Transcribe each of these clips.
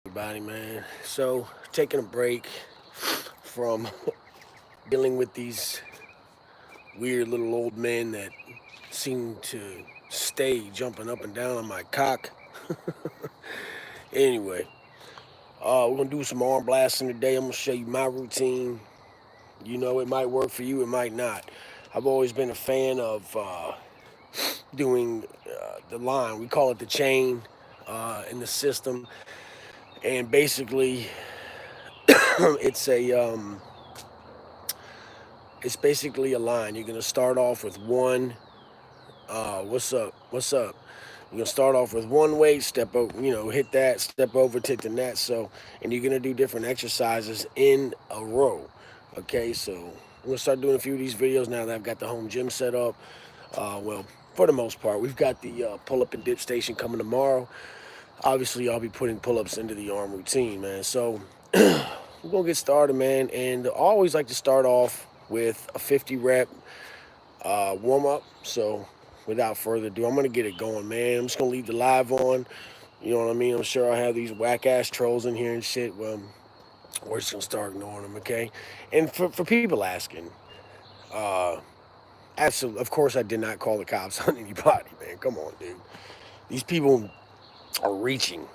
Everybody, man. So, taking a break from dealing with these weird little old men that seem to stay jumping up and down on my cock. Anyway, we're gonna do some arm blasting today. I'm gonna show you my routine. You know, it might work for you, it might not. I've always been a fan of doing the line. We call it the chain in the system, and basically, it's a it's basically a line. You're gonna start off with one. What's up? What's up? You're gonna start off with one weight, step over, hit that, step over, take the net. So, and you're gonna do different exercises in a row. Okay, so I'm gonna start doing a few of these videos now that I've got the home gym set up. Well, for the most part, we've got the pull up and dip station coming tomorrow. Obviously, I'll be putting pull ups into the arm routine, man. So, we're gonna get started, man. And I always like to start off with a 50 rep warm up. So, without further ado, I'm gonna get it going, man. I'm just gonna leave the live on. You know what I mean? I'm sure I have these whack ass trolls in here and shit. Well, we're just gonna start ignoring them, okay? And for people asking, uh, absolutely, of course, I did not call the cops on anybody, man. Come on, dude. These people are reaching.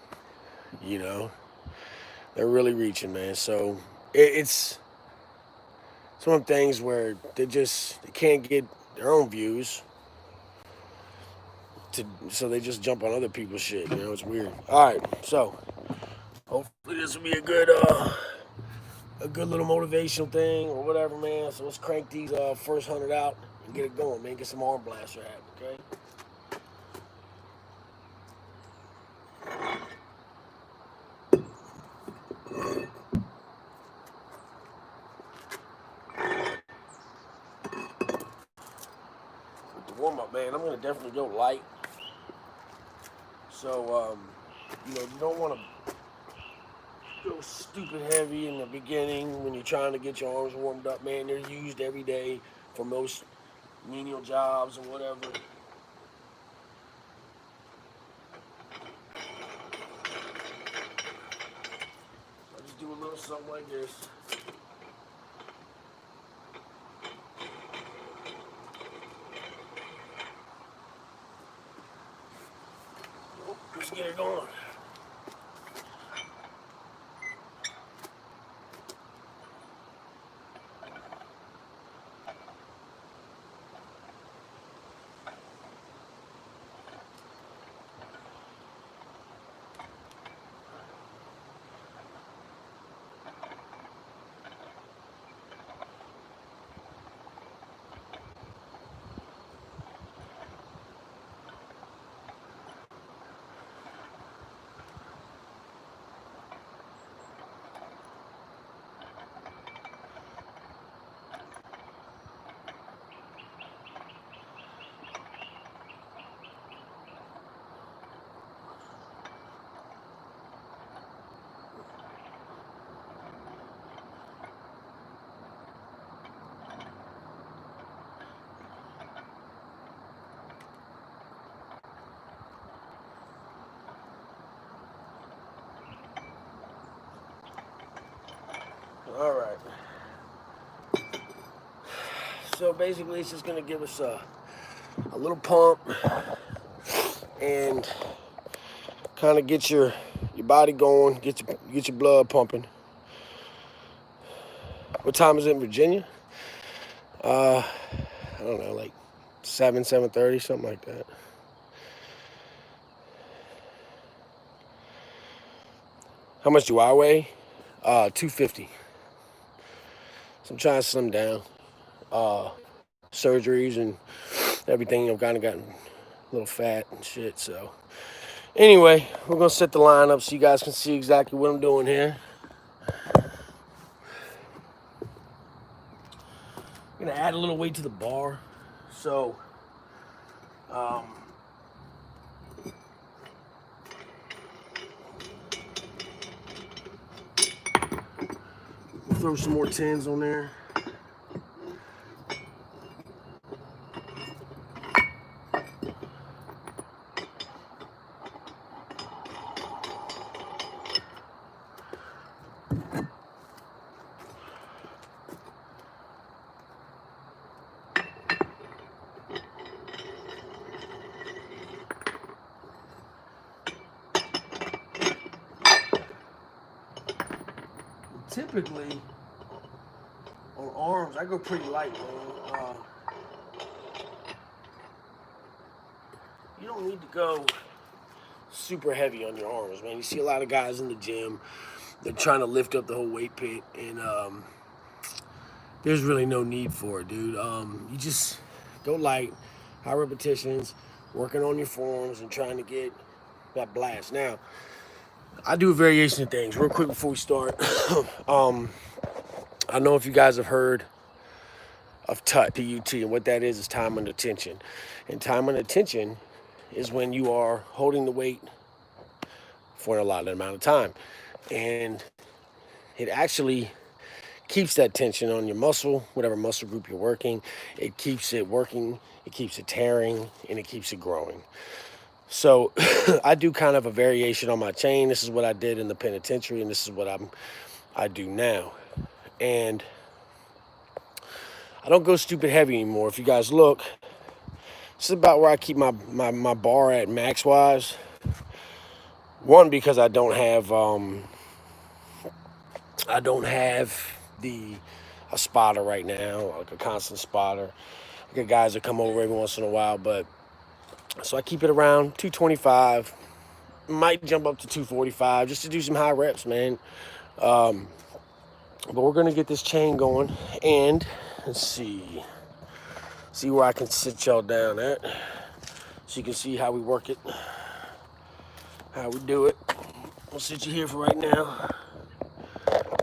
You know, they're really reaching, man. So it's one of them things where they can't get their own views, so they just jump on other people's shit. You know, it's weird. All right, so hopefully this will be a good little motivational thing or whatever, man. So let's crank these first 100 out and get it going, man. Get some arm blaster at, okay? With the warm up, man, I'm gonna definitely go light. So you don't want to go stupid heavy in the beginning when you're trying to get your arms warmed up, man. They're used every day for most menial jobs or whatever. I just do a little something like this. Let's get it going. All right. So basically, it's just gonna give us a little pump and kind of get your body going, get your blood pumping. What time is it in Virginia? I don't know, like 7:30, something like that. How much do I weigh? 250. So I'm trying to slim down. Surgeries and everything, I've kind of gotten a little fat and shit. So anyway, we're gonna set the line up so you guys can see exactly what I'm doing here. I'm gonna add a little weight to the bar. So we'll throw some more tens on there. typically on arms, I go pretty light, man. You don't need to go super heavy on your arms, man. You see a lot of guys in the gym, they're trying to lift up the whole weight pit, and there's really no need for it, dude. You just go light, high repetitions, working on your forms and trying to get that blast. Now, I do a variation of things real quick before we start. I know if you guys have heard of TUT, and what that is time under tension. And time under tension is when you are holding the weight for a allotted amount of time. And it actually keeps that tension on your muscle, whatever muscle group you're working. It keeps it working, it keeps it tearing, and it keeps it growing. So I do kind of a variation on my chain. This is what I did in the penitentiary, and this is what I do now. And I don't go stupid heavy anymore. If you guys look, this is about where I keep my bar at max-wise. One, because I don't have a spotter right now, like a constant spotter. I get guys that come over every once in a while, but so I keep it around 225. Might jump up to 245 just to do some high reps, man. But we're gonna get this chain going, and let's see where I can sit y'all down at, so you can see how we work it, how we do it. We'll sit you here for right now,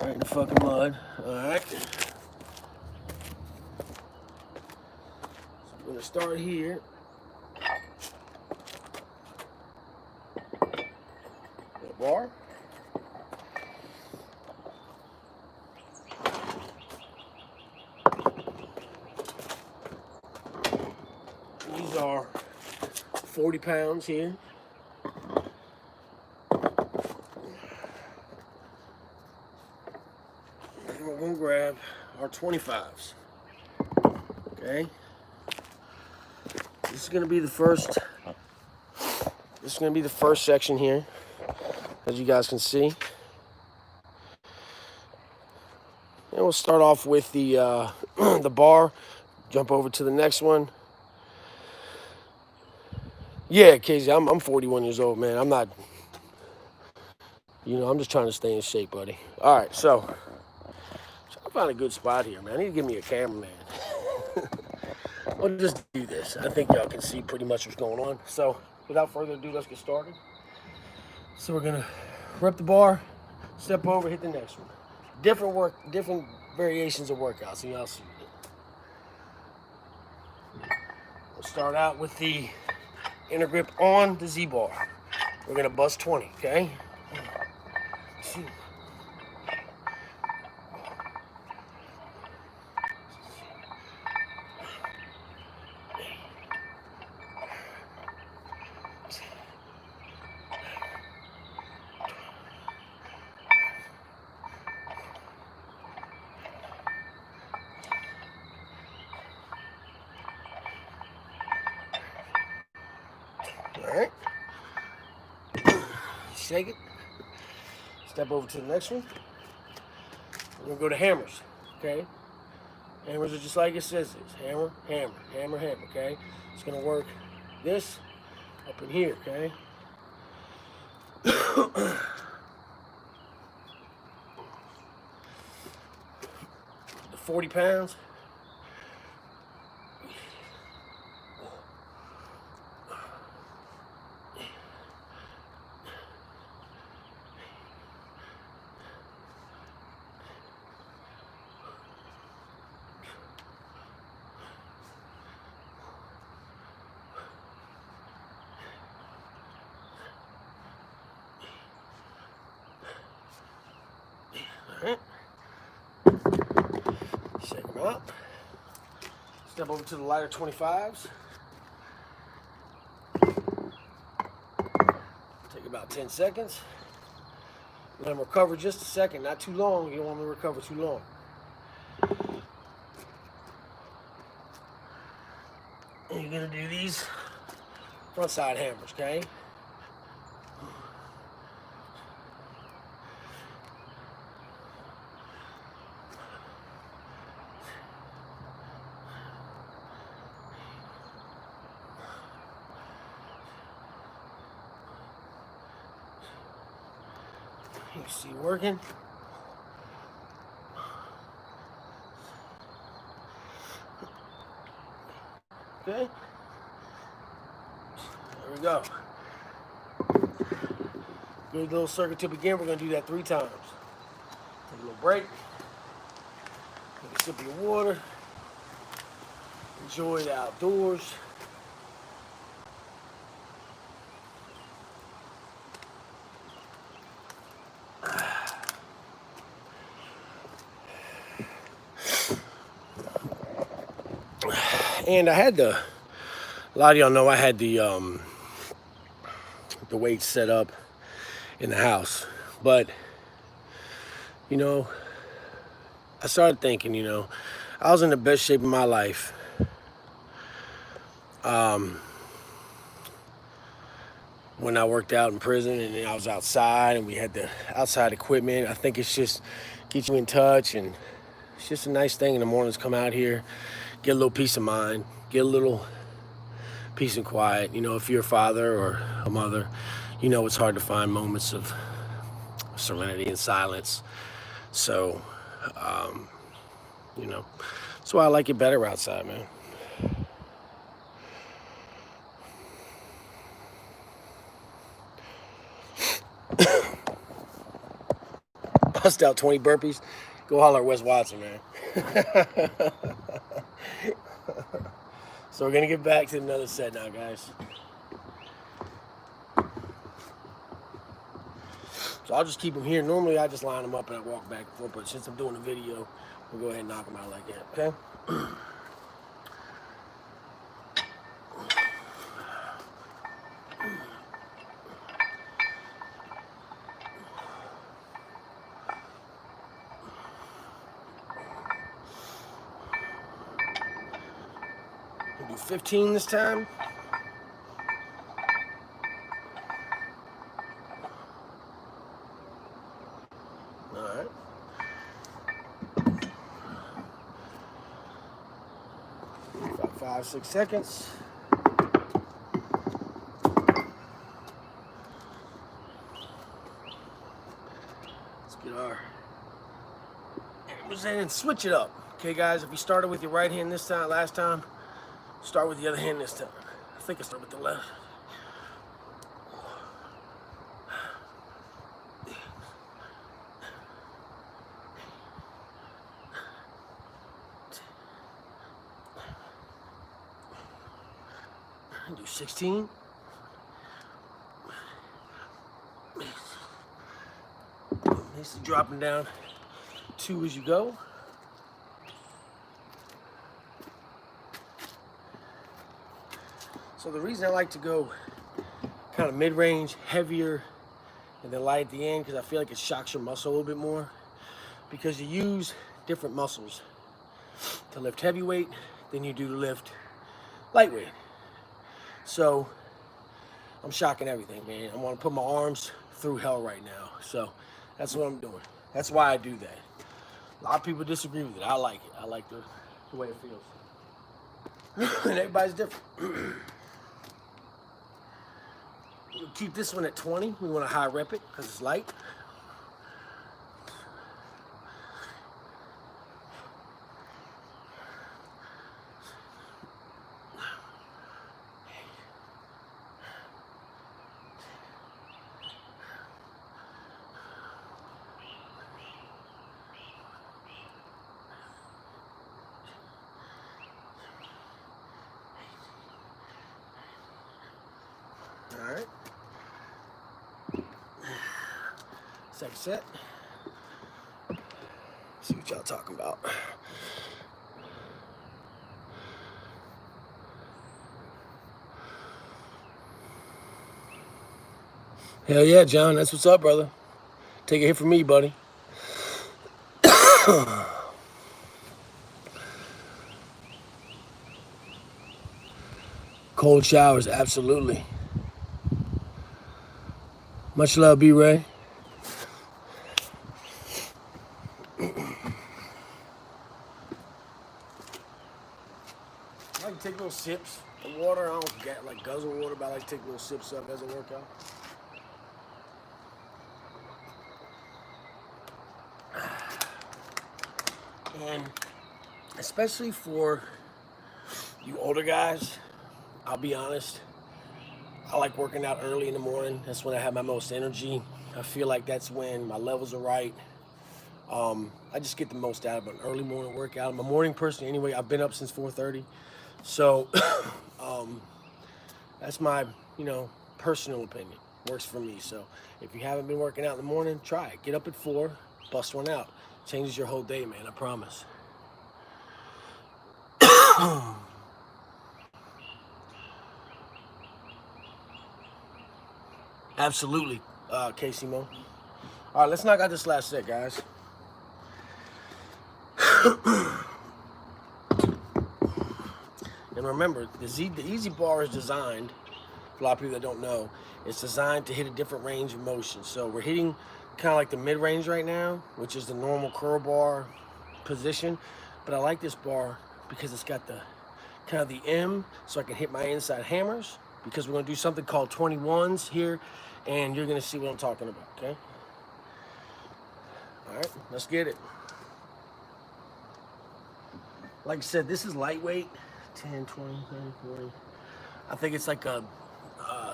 right in the fucking mud. All right. So we're gonna start here. Bar. These are 40 pounds here. And we're gonna grab our 25s. Okay. This is gonna be the first section here, as you guys can see. And we'll start off with the the bar, jump over to the next one. Yeah, Casey, I'm 41 years old, man. I'm not, I'm just trying to stay in shape, buddy. All right, so I found a good spot here, man. I need to give me a cameraman. We'll just do this. I think y'all can see pretty much what's going on. So without further ado, let's get started. So we're gonna rep the bar, step over, hit the next one. Different variations of workouts, so y'all see it. We'll start out with the inner grip on the Z-bar. We're gonna bust 20, okay? 2. All right. Shake it. Step over to the next one. We're gonna go to hammers, okay? Hammers are just like it says it's hammer, hammer, hammer, hammer, okay? It's gonna work this up in here, okay? The 40 pounds. Alright. Shake them out. Step over to the lighter 25s. Take about 10 seconds. Let them recover just a second, not too long. You don't want them to recover too long. And you're gonna do these frontside hammers, okay? You see working. Okay. There we go. Good little circuit to begin. We're going to do that 3 times. Take a little break. Take a sip of your water. Enjoy the outdoors. And I had a lot of y'all know I had the weights set up in the house. But, you know, I started thinking, you know, I was in the best shape of my life. When I worked out in prison and I was outside and we had the outside equipment. I think it's just get you in touch, and it's just a nice thing in the mornings. Come out here, get a little peace of mind, get a little peace and quiet. You know, if you're a father or a mother, you know it's hard to find moments of serenity and silence. So, you know, that's why I like it better outside, man. Bust out 20 burpees. Go holler at Wes Watson, man. So we're going to get back to another set now, guys. So I'll just keep them here. Normally I just line them up and I walk back and forth, but since I'm doing a video, we'll go ahead and knock them out like that, okay? We'll do 15 this time. All right. About 5-6 seconds. Let's get our hammers in and switch it up. Okay, guys, if you started with your right hand this time, last time, start with the other hand this time. I think I start with the left. Do 16. This is dropping down 2 as you go. So the reason I like to go kind of mid-range, heavier, and then light at the end, because I feel like it shocks your muscle a little bit more, because you use different muscles to lift heavyweight than you do to lift lightweight. So I'm shocking everything, man. I want to put my arms through hell right now. So that's what I'm doing. That's why I do that. A lot of people disagree with it. I like it. I like the way it feels. And everybody's different. We'll keep this one at 20. We want to high rep it because it's light. All right. Second set. See what y'all talking about. Hell yeah, John. That's what's up, brother. Take a hit from me, buddy. Cold showers, absolutely. Much love, B-Ray. I like to take little sips of water. I don't get like guzzle water, but I like to take little sips up as I work out. And especially for you older guys, I'll be honest, I like working out early in the morning. That's when I have my most energy. I feel like that's when my levels are right. I just get the most out of an early morning workout. I'm a morning person anyway. I've been up since 4:30. So that's my, personal opinion. Works for me. So if you haven't been working out in the morning, try it. Get up at 4, bust one out. Changes your whole day, man. I promise. Absolutely, Casey Mo. All right, let's knock out this last set, guys. And remember, the Easy Bar is designed, for a lot of people that don't know, it's designed to hit a different range of motion. So we're hitting kind of like the mid-range right now, which is the normal curl bar position. But I like this bar because it's got the kind of the M, so I can hit my inside hammers, because we're going to do something called 21s here, and you're going to see what I'm talking about, okay? All right, let's get it. Like I said, this is lightweight, 10, 20, 30, 40. I think it's like a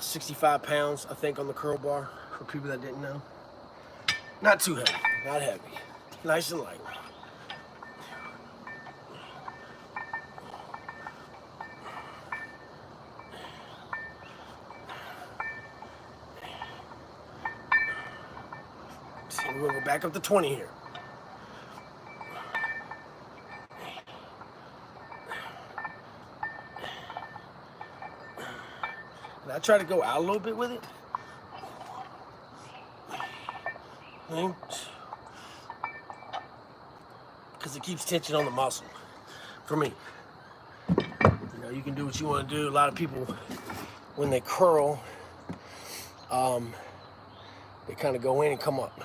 65 pounds, I think, on the curl bar, for people that didn't know. Not too heavy, not heavy. Nice and light. So we're gonna go back up to 20 here. And I try to go out a little bit with it. Because it keeps tension on the muscle, for me. You can do what you want to do. A lot of people, when they curl, they kind of go in and come up,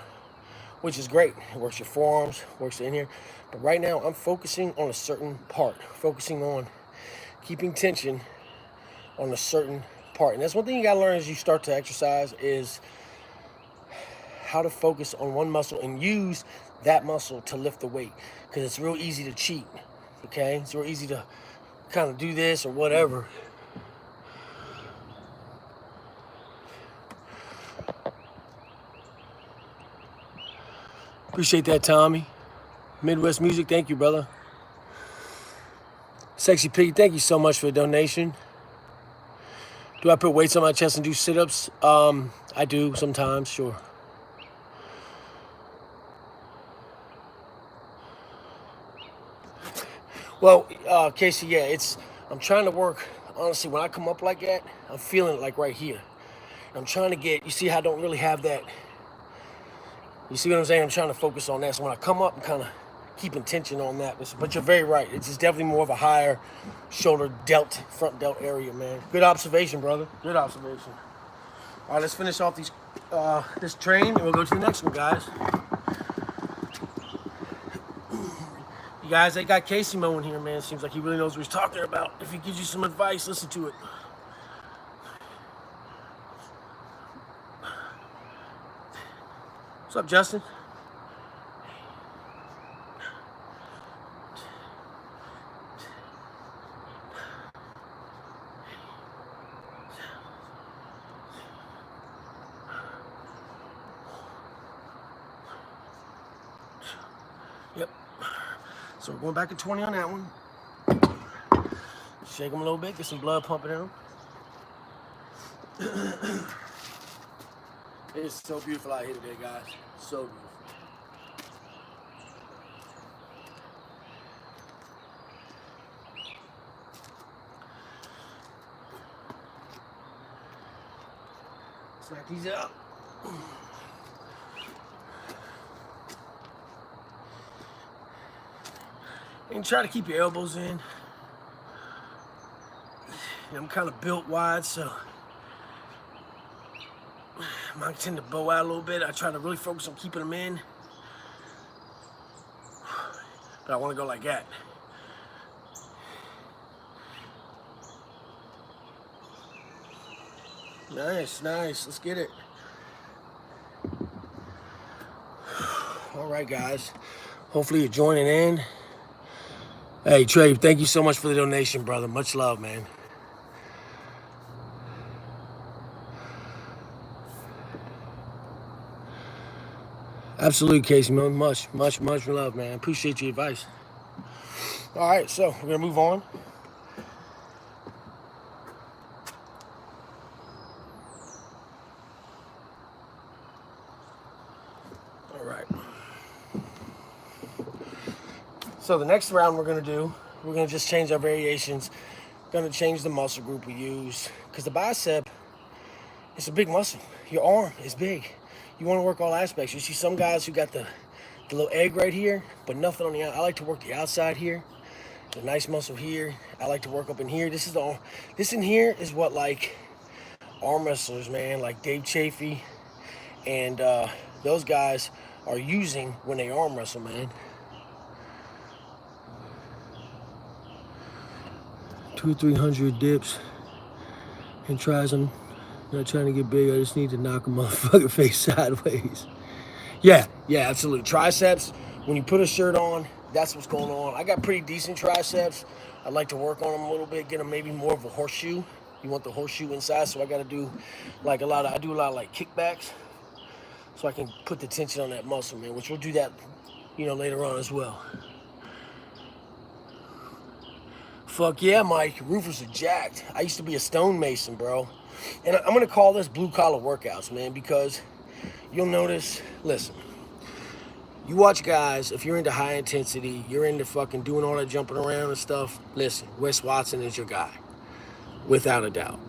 which is great. It works your forearms, works in here. But right now, I'm focusing on a certain part, focusing on keeping tension on a certain part. And that's one thing you got to learn as you start to exercise, is how to focus on one muscle and use that muscle to lift the weight, because it's real easy to cheat, okay? It's real easy to kind of do this or whatever. Appreciate that, Tommy. Midwest Music, thank you, brother. Sexy Piggy, thank you so much for the donation. Do I put weights on my chest and do sit-ups? I do sometimes, sure. Well, Casey, yeah, I'm trying to work, honestly, when I come up like that, I'm feeling it like right here. I'm trying to get, you see how I don't really have that, you see what I'm saying? I'm trying to focus on that. So when I come up, I'm kind of keeping tension on that. But you're very right. It's just definitely more of a higher shoulder delt, front delt area, man. Good observation, brother. Good observation. All right, let's finish off this train, and we'll go to the next one, guys. You guys, they got Casey Mo in here, man. Seems like he really knows what he's talking about. If he gives you some advice, listen to it. What's up, Justin? Yep. So we're going back to 20 on that one. Shake them a little bit, get some blood pumping in them. It is so beautiful out here today, guys. So beautiful. Let's knock these out. And try to keep your elbows in. I'm kind of built wide, so I might tend to bow out a little bit. I try to really focus on keeping them in. But I want to go like that. Nice, nice. Let's get it. All right, guys. Hopefully you're joining in. Hey, Trey, thank you so much for the donation, brother. Much love, man. Absolutely, Casey, man. Much love, man. Appreciate your advice. All right, so we're going to move on. All right. So the next round we're going to do, we're going to just change our variations. Going to change the muscle group we use. Because the bicep, it's a big muscle. Your arm is big. You want to work all aspects. You see some guys who got the little egg right here, but nothing on the outside. I like to work the outside here. The nice muscle here. I like to work up in here. This in here is what like arm wrestlers, man, like Dave Chafee and those guys are using when they arm wrestle, man. 200-300 dips and tries them. Not trying to get big. I just need to knock a motherfucking face sideways. Yeah, absolutely. Triceps, when you put a shirt on, that's what's going on. I got pretty decent triceps. I'd like to work on them a little bit, get them maybe more of a horseshoe. You want the horseshoe inside, so I got to do like I do a lot of like kickbacks, so I can put the tension on that muscle, man, which we'll do that, later on as well. Fuck yeah, Mike. Roofers are jacked. I used to be a stonemason, bro. And I'm going to call this blue-collar workouts, man, because you'll notice, listen, you watch guys, if you're into high intensity, you're into fucking doing all that jumping around and stuff, listen, Wes Watson is your guy, without a doubt.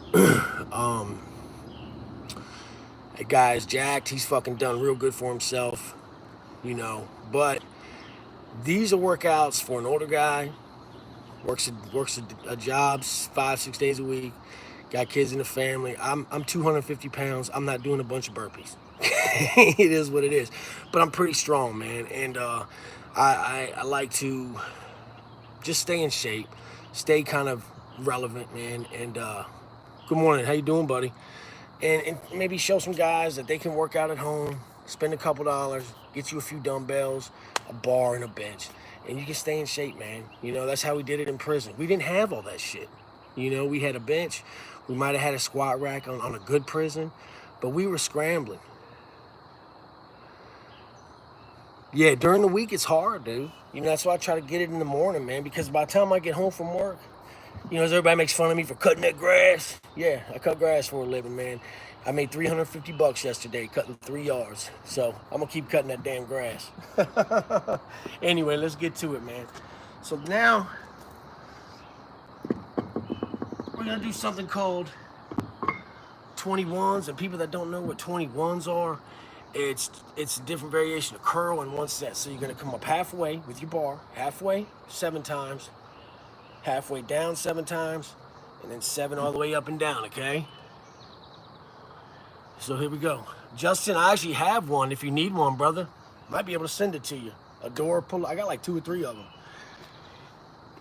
That guy is jacked. He's fucking done real good for himself, But these are workouts for an older guy, works a job 5-6 days a week, got kids in the family. I'm 250 pounds. I'm not doing a bunch of burpees. It is what it is. But I'm pretty strong, man. And I like to just stay in shape, stay kind of relevant, man. And good morning. How you doing, buddy? And maybe show some guys that they can work out at home, spend a couple dollars, get you a few dumbbells, a bar, and a bench. And you can stay in shape, man. That's how we did it in prison. We didn't have all that shit. We had a bench. We might have had a squat rack on a good prison, but we were scrambling. Yeah, during the week it's hard, dude. That's why I try to get it in the morning, man, because by the time I get home from work, as everybody makes fun of me for cutting that grass. Yeah, I cut grass for a living, man. I made $350 yesterday cutting 3 yards. So I'm going to keep cutting that damn grass. Anyway, let's get to it, man. So now we're going to do something called 21s. And people that don't know what 21s are, it's a different variation of curl in one set. So you're going to come up halfway with your bar, halfway 7 times, halfway down 7 times, and then 7 all the way up and down, okay? So here we go. Justin, I actually have one if you need one, brother. Might be able to send it to you. A door pull. I got like 2 or 3 of them.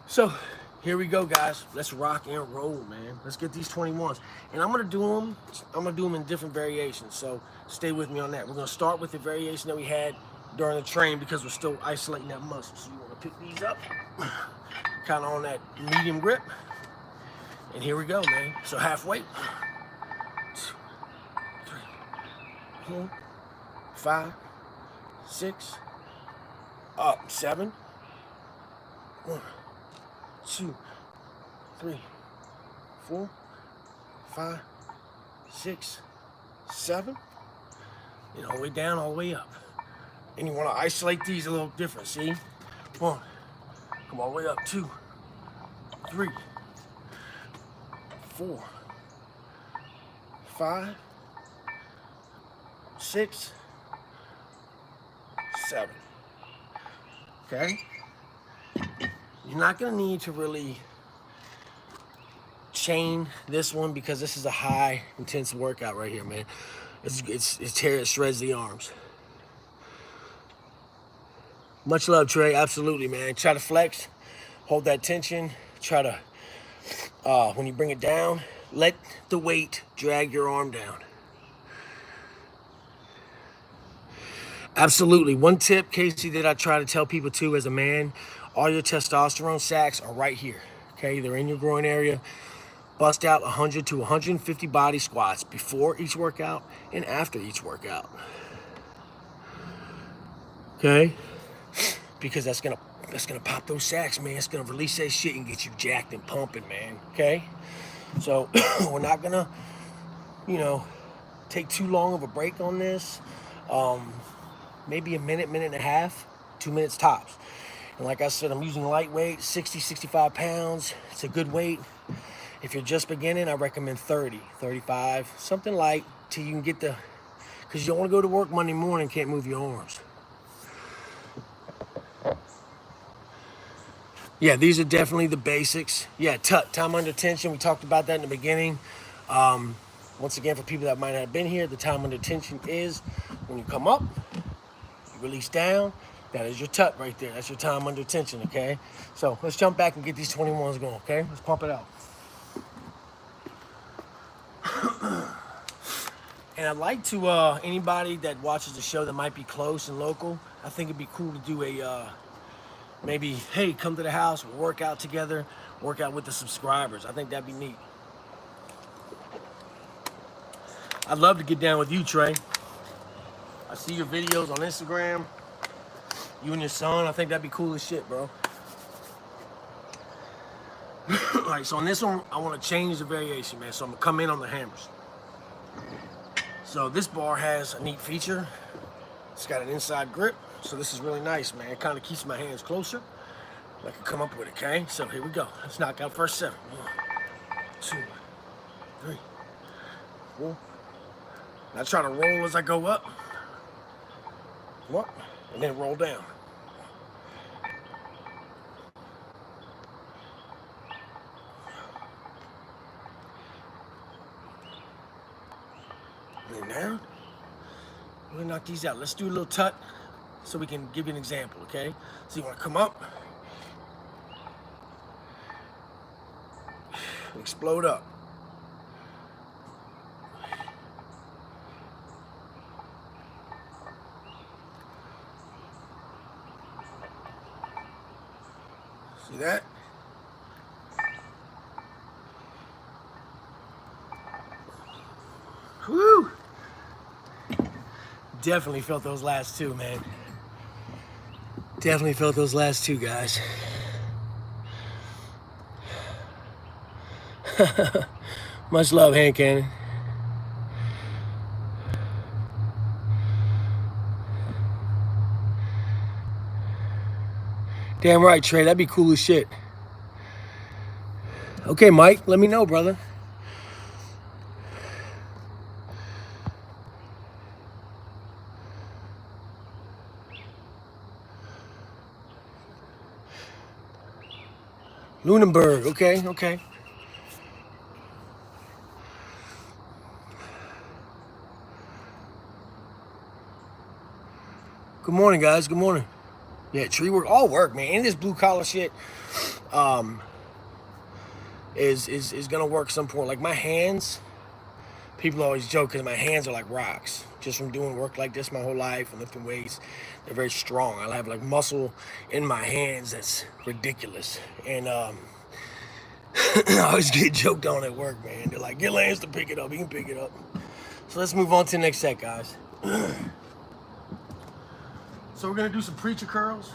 So here we go, guys. Let's rock and roll, man. Let's get these 21s. And I'm gonna do them in different variations. So stay with me on that. We're gonna start with the variation that we had during the train because we're still isolating that muscle. So you wanna pick these up, kind of on that medium grip. And here we go, man. So halfway. 2, 3, 4, 5, 6, up, 7. 1, 2, 3, 4, 5, 6, 7. And all the way down, all the way up. And you want to isolate these a little different, see? 1, come all the way up, 2, 3, 4, 5, 6, 7. Okay? You're not going to need to really chain this one because this is a high intense workout right here, man. It shreds the arms. Much love, Trey. Absolutely, man. Try to flex, hold that tension. Try to, when you bring it down, let the weight drag your arm down. Absolutely. One tip, Casey, that I try to tell people too as a man, All your testosterone sacs are right here, okay? They're in your groin area. Bust out 100 to 150 body squats before each workout and after each workout, okay? Because that's gonna pop those sacs, man. It's gonna release that shit and get you jacked and pumping, man, okay? So we're not gonna, you know, take too long of a break on this. Maybe a minute, minute and a half, 2 minutes tops. And like I said, I'm using lightweight, 60, 65 pounds. It's a good weight. If you're just beginning, I recommend 30, 35, something light till you can get the, because you don't want to go to work Monday morning, can't move your arms. Yeah, these are definitely the basics. Yeah, time under tension, we talked about that in the beginning. Once again, for people that might not have been here, the time under tension is when you come up, you release down, that is your tut right there. That's your time under tension, okay? So let's jump back and get these 21s going, okay? Let's pump it out. And I'd like to, anybody that watches the show that might be close and local, I think it'd be cool to do a, maybe, hey, come to the house, we'll work out together, work out with the subscribers. I think that'd be neat. I'd love to get down with you, Trey. I see your videos on Instagram. You and your son, I think that'd be cool as shit, bro. All right, so on this one, I want to change the variation, man. So I'm gonna come in on the hammers. So this bar has a neat feature. It's got an inside grip, so this is really nice, man. It kind of keeps my hands closer. I can come up with it, okay? So here we go. Let's knock out first 7. 1, 2, 3, 4. Now try to roll as I go up. Come up, and then roll down. And down. We're gonna knock these out. Let's do a little tut so we can give you an example, okay? So you wanna come up, explode up. See that? Woo! Definitely felt those last 2, man. Definitely felt those last 2, guys. Much love, hand cannon. Damn right, Trey. That'd be cool as shit. Okay, Mike, let me know, brother. Lunenburg, okay, okay. Good morning, guys, good morning. Yeah, tree work, all work, man. And this blue collar shit is gonna work some point. Like my hands, people always joke because my hands are like rocks. Just from doing work like this my whole life and lifting weights, they're very strong. I have like muscle in my hands that's ridiculous. And I always get joked on at work, man. They're like, get Lance to pick it up, he can pick it up. So let's move on to the next set, guys. So we're gonna do some preacher curls.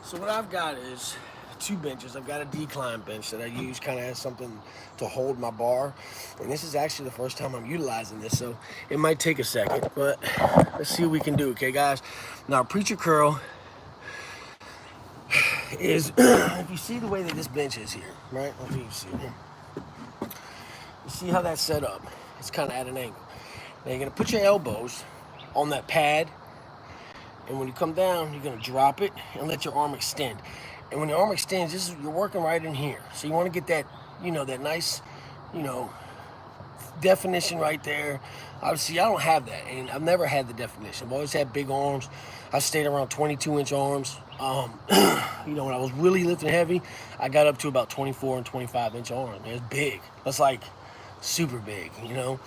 So what I've got is 2 benches. I've got a decline bench that I use kind of as something to hold my bar. And this is actually the first time I'm utilizing this, so it might take a second, but let's see what we can do, okay, guys? Now, preacher curl is, if you see the way that this bench is here, right? Let me see here. You see how that's set up? It's kind of at an angle. Now, you're going to put your elbows on that pad, and when you come down, you're going to drop it and let your arm extend. And when your arm extends, you're working right in here. So you want to get that, that nice, definition right there. Obviously, I don't have that, and I've never had the definition. I've always had big arms. I stayed around 22-inch arms. You know, when I was really lifting heavy, I got up to about 24 and 25-inch arms. Man, it's big. That's like super big, you know.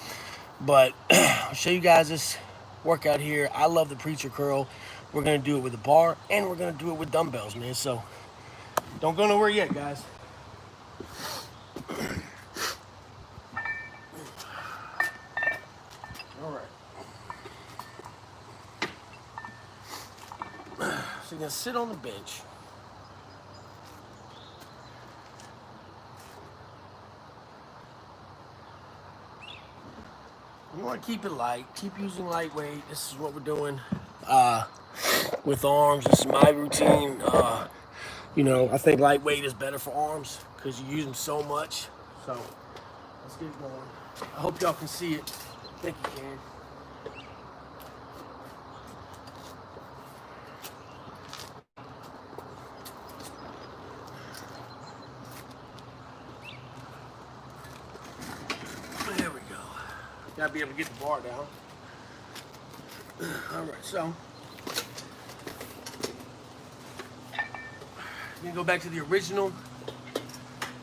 But I'll show you guys this workout here. I love the preacher curl. We're gonna do it with a bar, and we're gonna do it with dumbbells, man. So don't go nowhere yet, guys. All right. So you're gonna sit on the bench. You want to keep it light. Keep using lightweight. This is what we're doing with arms. This is my routine. You know, I think lightweight is better for arms because you use them so much. So let's get going. I hope y'all can see it. I think you can. There we go. Gotta be able to get the bar down. All right, so I'm gonna go back to the original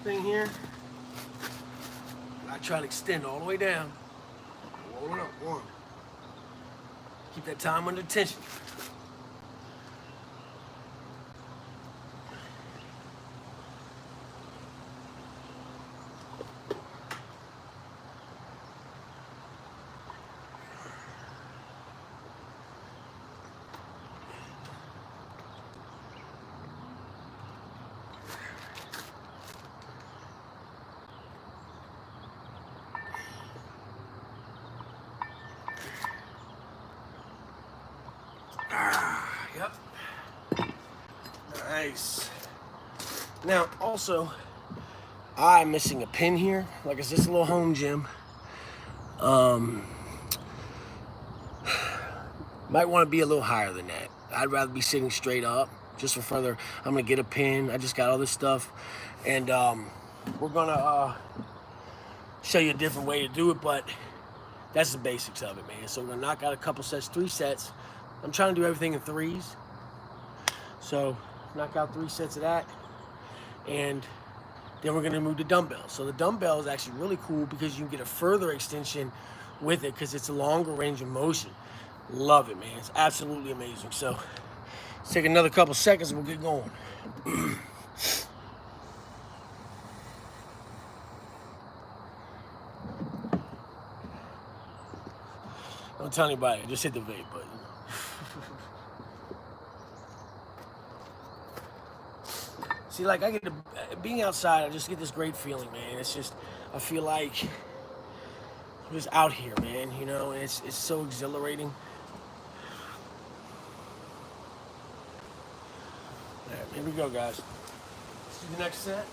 thing here. I try to extend all the way down. Roll it up, one. Keep that time under tension. Yep. Nice. Now, also, I'm missing a pin here. Like it's just a little home gym. Might want to be a little higher than that. I'd rather be sitting straight up. Just for further, I'm gonna get a pin. I just got all this stuff, and we're gonna show you a different way to do it. But that's the basics of it, man. So we're gonna knock out a couple sets, 3 sets. I'm trying to do everything in 3s. So knock out 3 sets of that, and then we're gonna move to dumbbells. So the dumbbell is actually really cool because you can get a further extension with it because it's a longer range of motion. Love it, man. It's absolutely amazing. So let's take another couple seconds and we'll get going. Don't tell anybody. Just hit the vape button. See, like being outside, I just get this great feeling, man. It's just, I feel like I'm just out here, man, you know, and it's so exhilarating. All right, here we go, guys. Let's do the next set.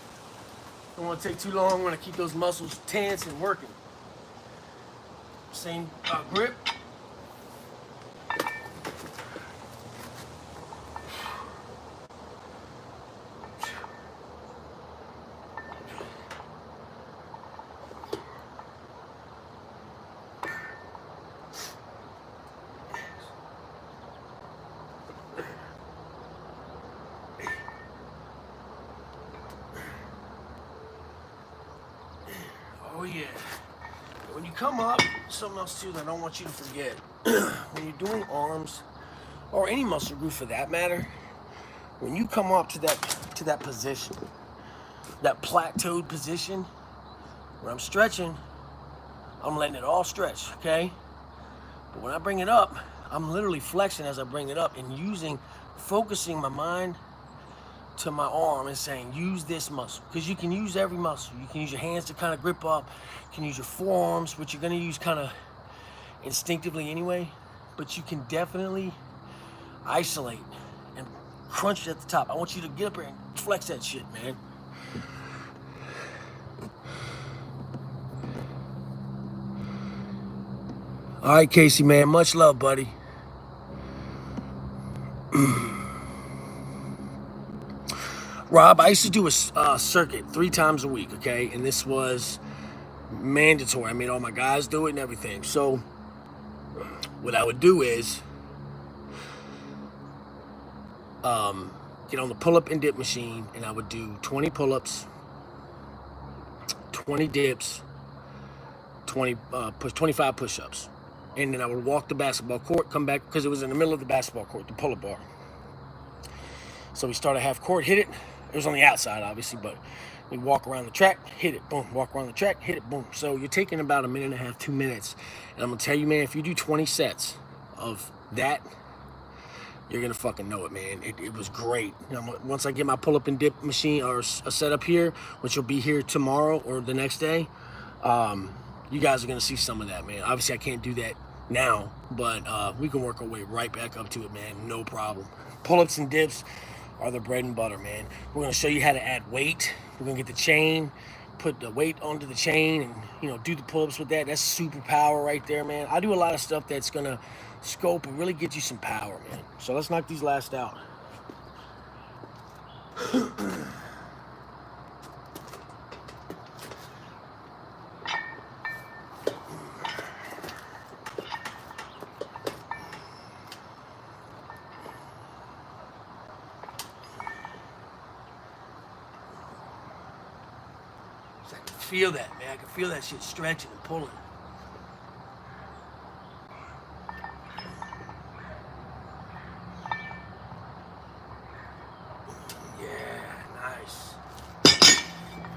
Don't want to take too long. I want to keep those muscles tense and working. Same grip. Oh yeah. When you come up, something else too that I don't want you to forget. When you're doing arms, or any muscle group for that matter, when you come up to that position, that plateaued position, when I'm stretching, I'm letting it all stretch, okay? But when I bring it up, I'm literally flexing as I bring it up and focusing my mind to my arm and saying, use this muscle. Because you can use every muscle. You can use your hands to kind of grip up. You can use your forearms, which you're going to use kind of instinctively anyway. But you can definitely isolate and crunch it at the top. I want you to get up here and flex that shit, man. All right, Casey, man. Much love, buddy. Rob, I used to do a circuit 3 times a week, okay? And this was mandatory. I made all my guys do it and everything. So what I would do is get on the pull-up and dip machine, and I would do 20 pull-ups, 20 dips, 25 push-ups. And then I would walk the basketball court, come back, because it was in the middle of the basketball court, the pull-up bar. So we started half court, hit it. It was on the outside, obviously, but we walk around the track, hit it, boom. Walk around the track, hit it, boom. So you're taking about 1.5, 2 minutes. And I'm going to tell you, man, if you do 20 sets of that, you're going to fucking know it, man. It was great. You know, once I get my pull-up and dip machine or a setup here, which will be here tomorrow or the next day, you guys are going to see some of that, man. Obviously, I can't do that now, but we can work our way right back up to it, man. No problem. Pull-ups and dips are the bread and butter, man. We're going to show you how to add weight. We're going to get the chain, put the weight onto the chain, and, you know, do the pull-ups with that. That's super power right there, man. I do a lot of stuff that's going to scope and really get you some power, man. So let's knock these last out. I can feel that, man. I can feel that shit stretching and pulling.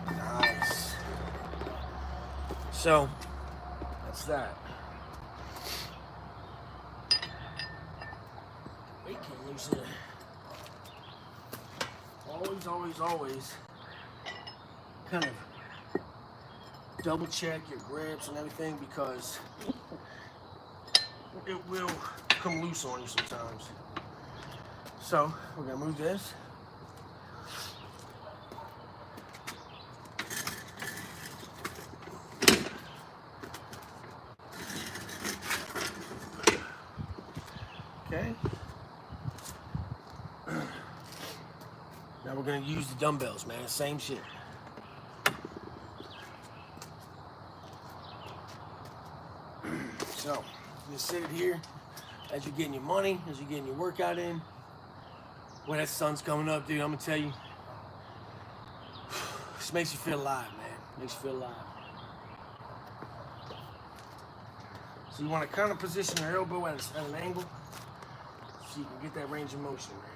Nice. So, that's that. Weight can't loosen it. Always kind of double check your grips and everything, because it will come loose on you sometimes. So, we're gonna move this. Okay. Now we're gonna use the dumbbells, man. Same shit. So, you sit it here as you're getting your money, as you're getting your workout in. When that sun's coming up, dude, I'm gonna tell you, this makes you feel alive, man. Makes you feel alive. So you want to kind of position your elbow at an angle so you can get that range of motion, man.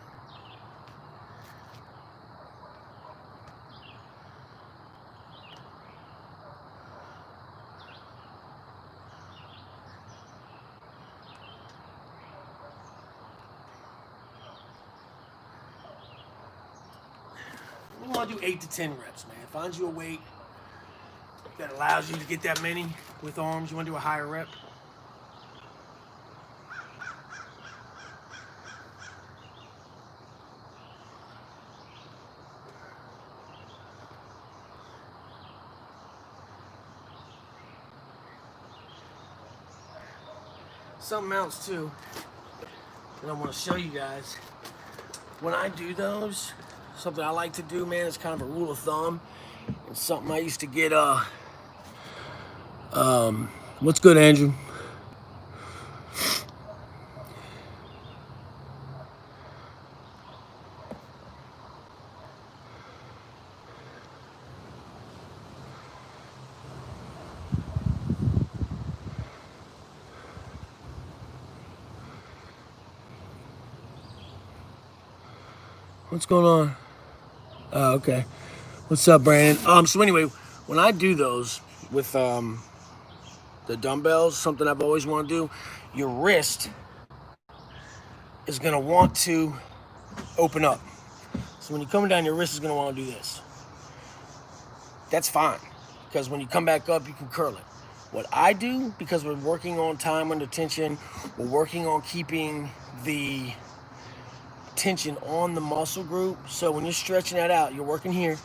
You want to do 8 to 10 reps, man. Find you a weight that allows you to get that many with arms. You want to do a higher rep. Something else too that I want to show you guys. When I do those, something I like to do, man, is kind of a rule of thumb. It's something I used to get, what's good, Andrew? What's going on? Oh, okay. What's up, Brandon? So anyway, when I do those with the dumbbells, something I've always wanted to do, your wrist is gonna want to open up. So when you're coming down, your wrist is gonna want to do this. That's fine, because when you come back up, you can curl it. What I do, because we're working on time under tension, we're working on keeping the tension on the muscle group. So when you're stretching that out, you're working here,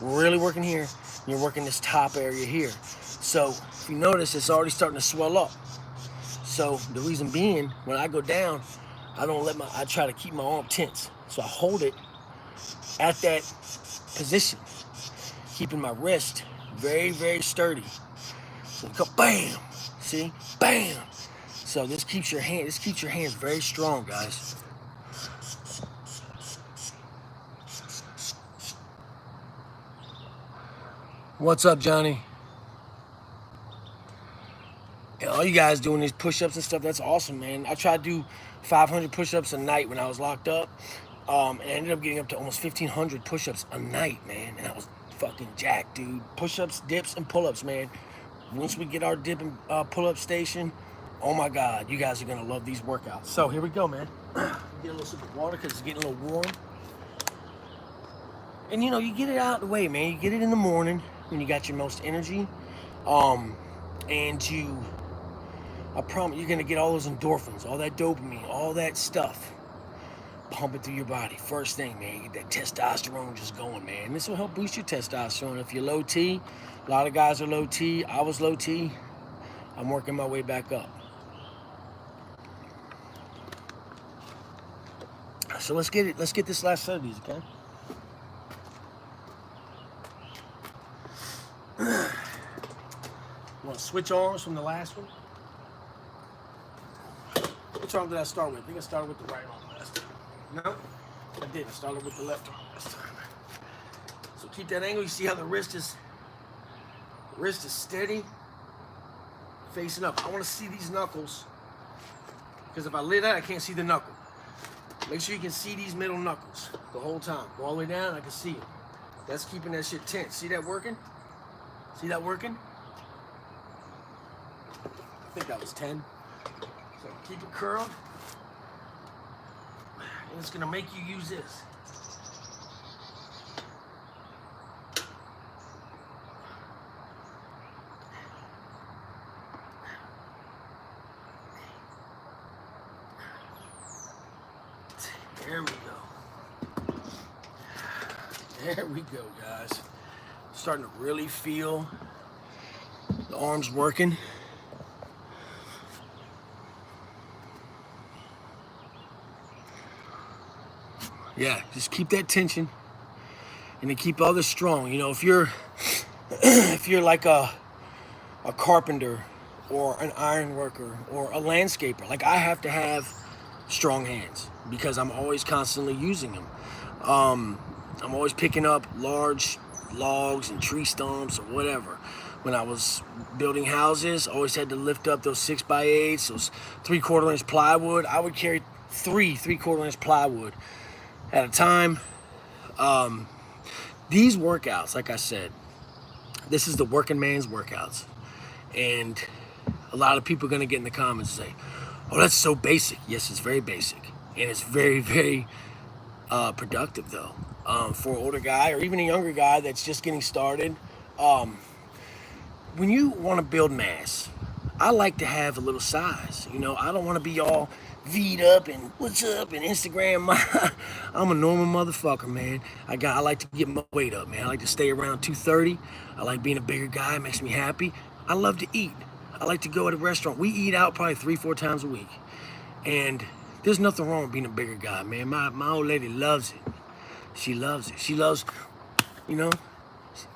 really working here, and you're working this top area here. So if you notice, it's already starting to swell up. So the reason being, when I go down, I try to keep my arm tense. So I hold it at that position, keeping my wrist Very, very sturdy. So go bam. See? Bam. So this keeps your hands very strong, guys. What's up, Johnny? And all you guys doing these push-ups and stuff, that's awesome, man. I tried to do 500 push-ups a night when I was locked up. And I ended up getting up to almost 1,500 push-ups a night, man. And I was fucking jacked, dude. Push-ups, dips, and pull-ups, man. Once we get our dip and pull-up station, oh my God, you guys are gonna love these workouts. So here we go, man. Get a little sip of water because it's getting a little warm. And you know, you get it out of the way, man. You get it in the morning when you got your most energy. And I promise you're gonna get all those endorphins, all that dopamine, all that stuff pumping through your body. First thing, man, you get that testosterone just going, man. This will help boost your testosterone. If you're low T, a lot of guys are low T. I was low T. I'm working my way back up. So let's get it. Let's get this last set of these, okay? Want to switch arms from the last one? Which arm did I start with? I think I started with the right arm last time. No, I didn't. I started with the left arm this time. So keep that angle. You see how the wrist is steady, facing up. I want to see these knuckles, because if I lay that, I can't see the knuckle. Make sure you can see these middle knuckles the whole time. Go all the way down, I can see it. That's keeping that shit tense. See that working? See that working? I think that was 10. So keep it curled. And it's gonna make you use this. There we go. There we go, guys. Starting to really feel the arms working. Yeah, just keep that tension and then keep others strong. You know, if you're like a carpenter or an iron worker or a landscaper, like I have to have strong hands because I'm always constantly using them. I'm always picking up large logs and tree stumps or whatever. When I was building houses, I always had to lift up those 6x8s, those 3/4 inch plywood. I would carry 3/4 inch plywood at a time. These workouts, like I said, this is the working man's workouts. And a lot of people are gonna get in the comments and say, oh, that's so basic. Yes, it's very basic. And it's very, very productive though. For an older guy or even a younger guy that's just getting started. When you wanna build mass, I like to have a little size. You know, I don't wanna be all V'd up and what's up and Instagram. I'm a normal motherfucker, man. I like to get my weight up, man. I like to stay around 230. I like being a bigger guy. It makes me happy. I love to eat. I like to go at a restaurant. We eat out probably 3-4 times a week. And there's nothing wrong with being a bigger guy, man. My old lady loves it. She loves it. She loves, you know,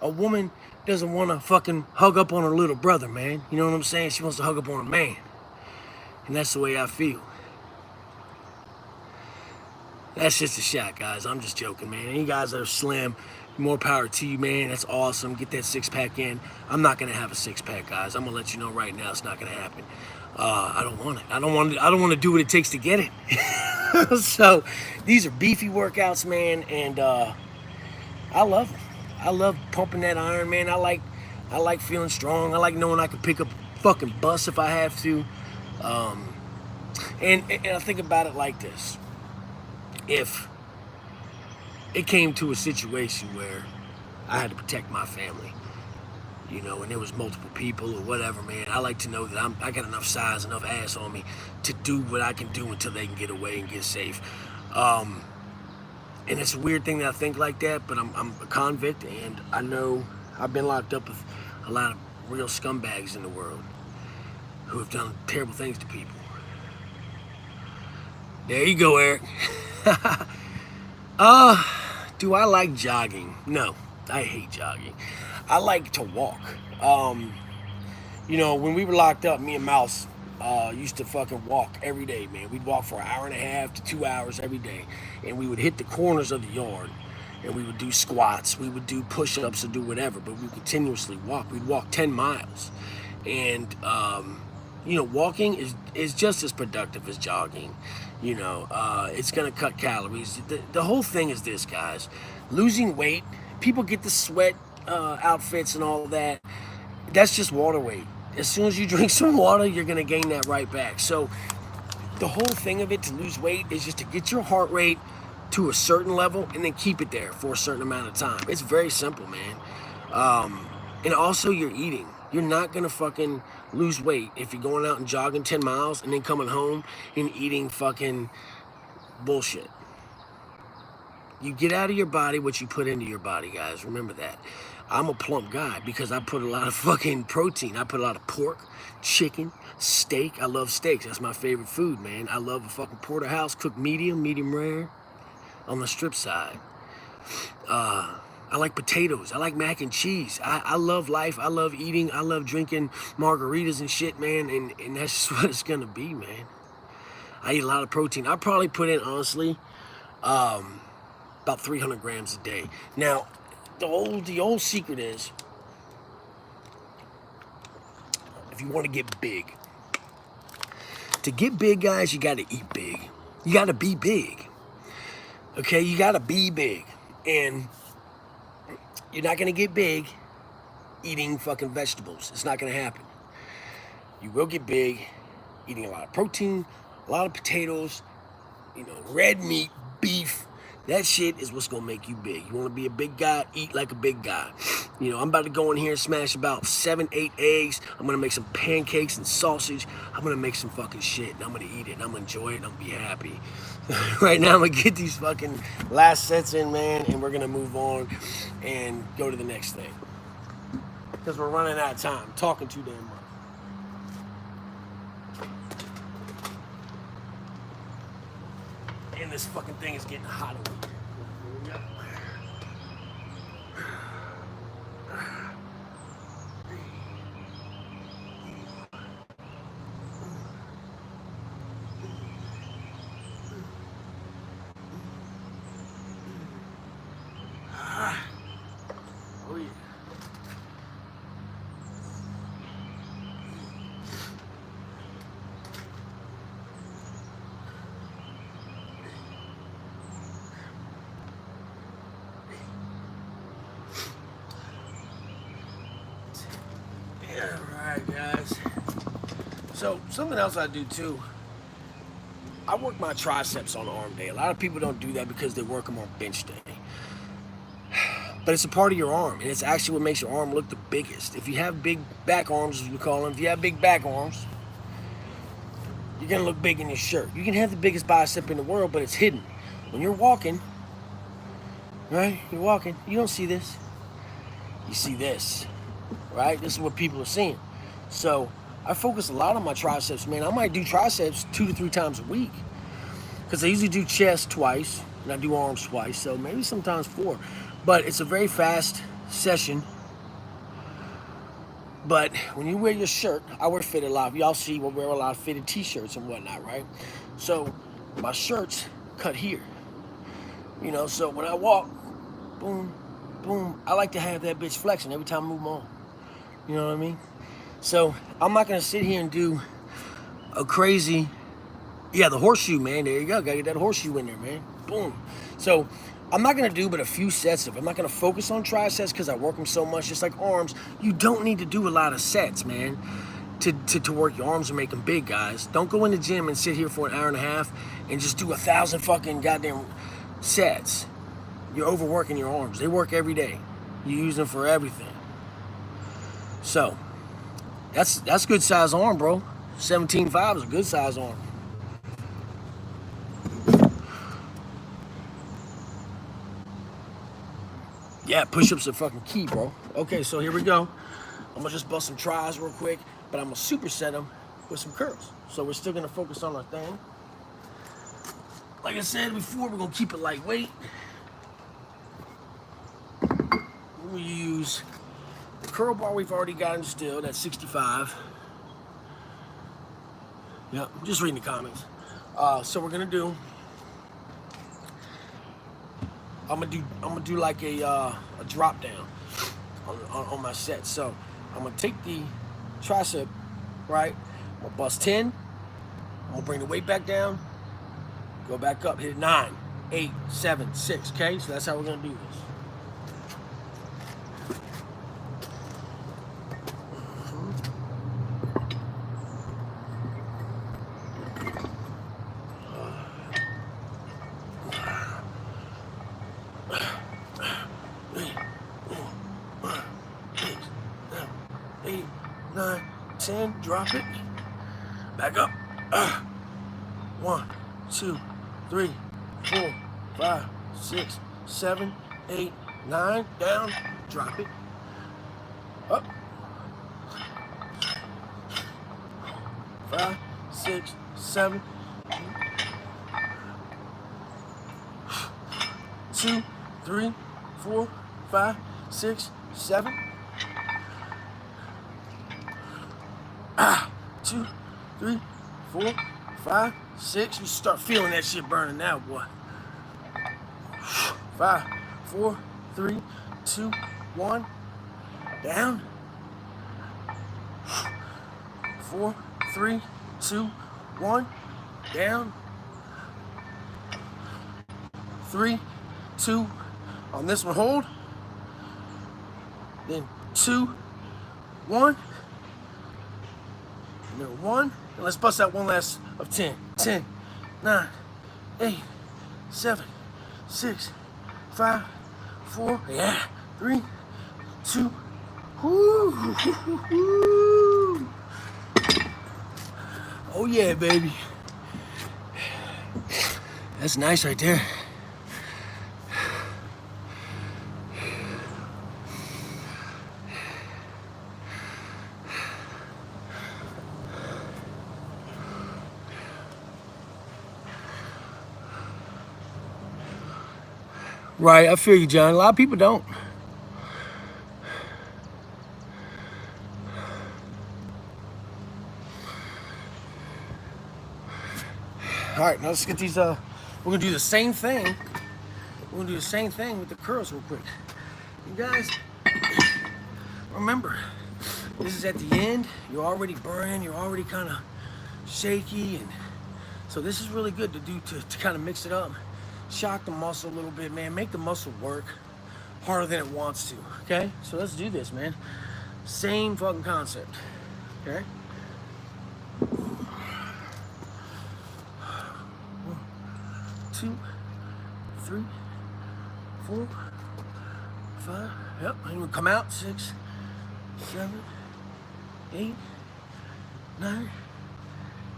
a woman doesn't want to fucking hug up on her little brother, man. You know what I'm saying? She wants to hug up on a man. And that's the way I feel. That's just a shot, guys. I'm just joking, man. You guys that are slim, more power to you, man. That's awesome. Get that six-pack in. I'm not gonna have a six-pack, guys. I'm gonna let you know right now, it's not gonna happen. I don't want it. I don't want to do what it takes to get it. So these are beefy workouts, man, and I love them. I love pumping that iron, man. I like feeling strong. I like knowing I can pick up a fucking bus if I have to. And I think about it like this. If it came to a situation where I had to protect my family, you know, and there was multiple people or whatever, man, I like to know that I got enough size, enough ass on me to do what I can do until they can get away and get safe. And it's a weird thing that I think like that, but I'm a convict, and I know I've been locked up with a lot of real scumbags in the world who have done terrible things to people. There you go, Eric. Do I like jogging? No, I hate jogging. I like to walk. You know, when we were locked up, me and Mouse used to fucking walk every day, man. We'd walk for an hour and a half to 2 hours every day, and we would hit the corners of the yard, and we would do squats, we would do push-ups, or do whatever. But we would continuously walk. We'd walk 10 miles, and you know, walking is just as productive as jogging. You know, it's gonna cut calories. The whole thing is this, guys: losing weight. People get the sweat outfits and all that. That's just water weight. As soon as you drink some water, you're gonna gain that right back. So the whole thing of it to lose weight is just to get your heart rate to a certain level and then keep it there for a certain amount of time. It's very simple, man. And also you're eating. You're not gonna fucking lose weight if you're going out and jogging 10 miles and then coming home and eating fucking bullshit. You get out of your body what you put into your body, guys. Remember that. I'm a plump guy because I put a lot of fucking protein. I put a lot of pork, chicken, steak. I love steaks. That's my favorite food, man. I love a fucking porterhouse, cooked medium, medium rare, on the strip side. I like potatoes. I like mac and cheese. I love life. I love eating. I love drinking margaritas and shit, man. And that's just what it's gonna be, man. I eat a lot of protein. I probably put in, honestly, about 300 grams a day. Now, the old secret is, if you want to get big, guys, you got to eat big. You got to be big. Okay, you got to be big. And you're not going to get big eating fucking vegetables. It's not going to happen. You will get big eating a lot of protein, a lot of potatoes, you know, red meat, beef. That shit is what's gonna make you big. You wanna be a big guy, eat like a big guy. You know, I'm about to go in here and smash about 7, 8 eggs. I'm gonna make some pancakes and sausage. I'm gonna make some fucking shit, and I'm gonna eat it, and I'm gonna enjoy it, and I'm gonna be happy. Right now, I'm gonna get these fucking last sets in, man, and we're gonna move on and go to the next thing. Because we're running out of time. I'm talking too damn much. And this fucking thing is getting hot over here. Oh yeah. Alright, guys. So, something else I do too, I work my triceps on arm day. A lot of people don't do that because they work them on bench day. But it's a part of your arm, and it's actually what makes your arm look the biggest. If you have big back arms, as we call them, if you have big back arms, you're gonna look big in your shirt. You can have the biggest bicep in the world, but it's hidden. When you're walking, right? You're walking, you don't see this. You see this, right? This is what people are seeing. So I focus a lot on my triceps, man. I might do triceps 2 to 3 times a week, because I usually do chest twice, and I do arms twice, so maybe sometimes 4. But it's a very fast session. But when you wear your shirt, I wear fitted a lot. Y'all see, we wear a lot of fitted t-shirts and whatnot, right? So my shirt's cut here. You know, so when I walk, boom, boom, I like to have that bitch flexing every time I move on. You know what I mean? So I'm not gonna sit here and do a crazy, yeah, the horseshoe, man. There you go. Gotta get that horseshoe in there, man. Boom. So I'm not gonna do but a few sets of it. I'm not gonna focus on triceps because I work them so much. Just like arms, you don't need to do a lot of sets, man, to work your arms and make them big, guys. Don't go in the gym and sit here for an hour and a half and just do 1,000 fucking goddamn sets. You're overworking your arms. They work every day. You use them for everything. So that's good size arm, bro. 17.5 is a good size arm. Yeah, push-ups are fucking key, bro. Okay, so here we go. I'm gonna just bust some tries real quick, but I'm gonna superset them with some curls. So we're still gonna focus on our thing. Like I said before, we're gonna keep it lightweight. We'll use curl bar we've already got instilled at 65. Yep, just reading the comments. So we're gonna do. I'm gonna do like a drop down on my set. So I'm gonna take the tricep, right? I'm gonna bust 10. I'm gonna bring the weight back down. Go back up. Hit 9, 8, 7, 6. Okay, so that's how we're gonna do this. Eight, 9, 10, drop it. Back up. 1, 2, 3, 4, 5, 6, 7, 8, 9. Down. Drop it. Up. 5, 6, 7. 2, 3, 4, 5, 6, 7. 2, 3, 4, 5, 6. You start feeling that shit burning now, boy. 5, 4, 3, 2, 1. Down. 4, 3, 2, 1. Down. 3, 2. On this one, hold. Then 2, 1. And then 1. And let's bust out one last of 10. 10, 9, 8, 7, 6, 5, 4. Yeah. 3, 2. Woo. Oh yeah, baby. That's nice right there. Right, I feel you, John. A lot of people don't. All right, now let's get these. We're gonna do the same thing. We're gonna do the same thing with the curls real quick. You guys, remember, this is at the end. You're already burning. You're already kind of shaky, and so this is really good to do to kind of mix it up. Shock the muscle a little bit, man. Make the muscle work harder than it wants to, okay? So let's do this, man. Same fucking concept, okay? 1, 2, 3, 4, 5. Yep, and we'll come out. 6, 7, 8, 9,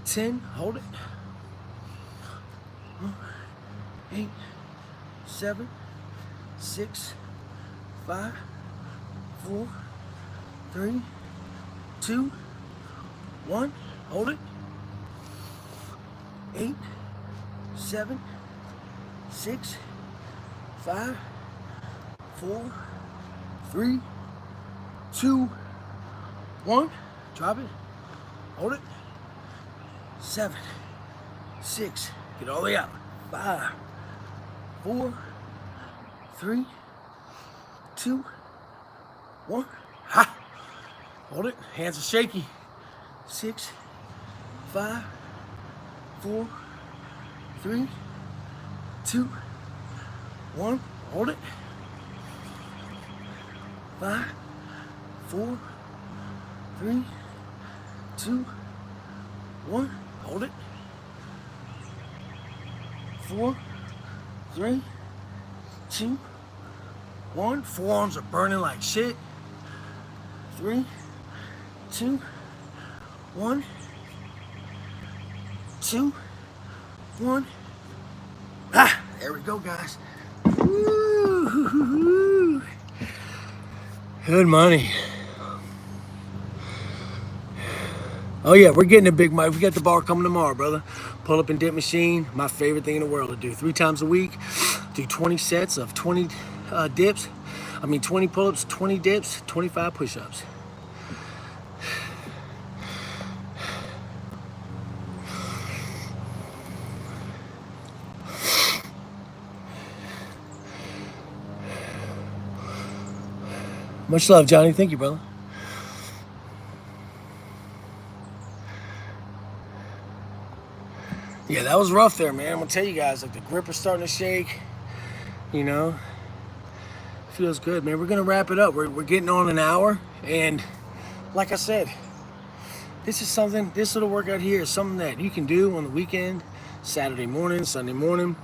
10. Hold it. 8, 7, 6, 5, 4, 3, 2, 1. Hold it. 8, 7, 6, 5, 4, 3, 2, 1. Drop it. Hold it. 7, 6. Get all the way out. 5, 4, 3, 2, 1. Ha! Hold it. Hands are shaky. 6, 5, 4, 3, 2, 1. Hold it. 5, 4, 3, 2, 1. Hold it. 4, 3, 2, 1. Forearms are burning like shit. 3, 2, 1. 2, 1. Ah, there we go, guys. Woo-hoo-hoo-hoo. Good money. Oh yeah, we're getting a big mic. We got the bar coming tomorrow, brother. Pull up and dip machine. My favorite thing in the world to do. 3 times a week. Do 20 sets of 20 dips. 20 pull-ups, 20 dips, 25 push-ups. Much love, Johnny. Thank you, brother. Yeah, that was rough there, man. I'm gonna tell you guys, like the grip is starting to shake. You know, feels good, man. We're gonna wrap it up. We're getting on an hour, and like I said, this little workout here is something that you can do on the weekend, Saturday morning, Sunday morning.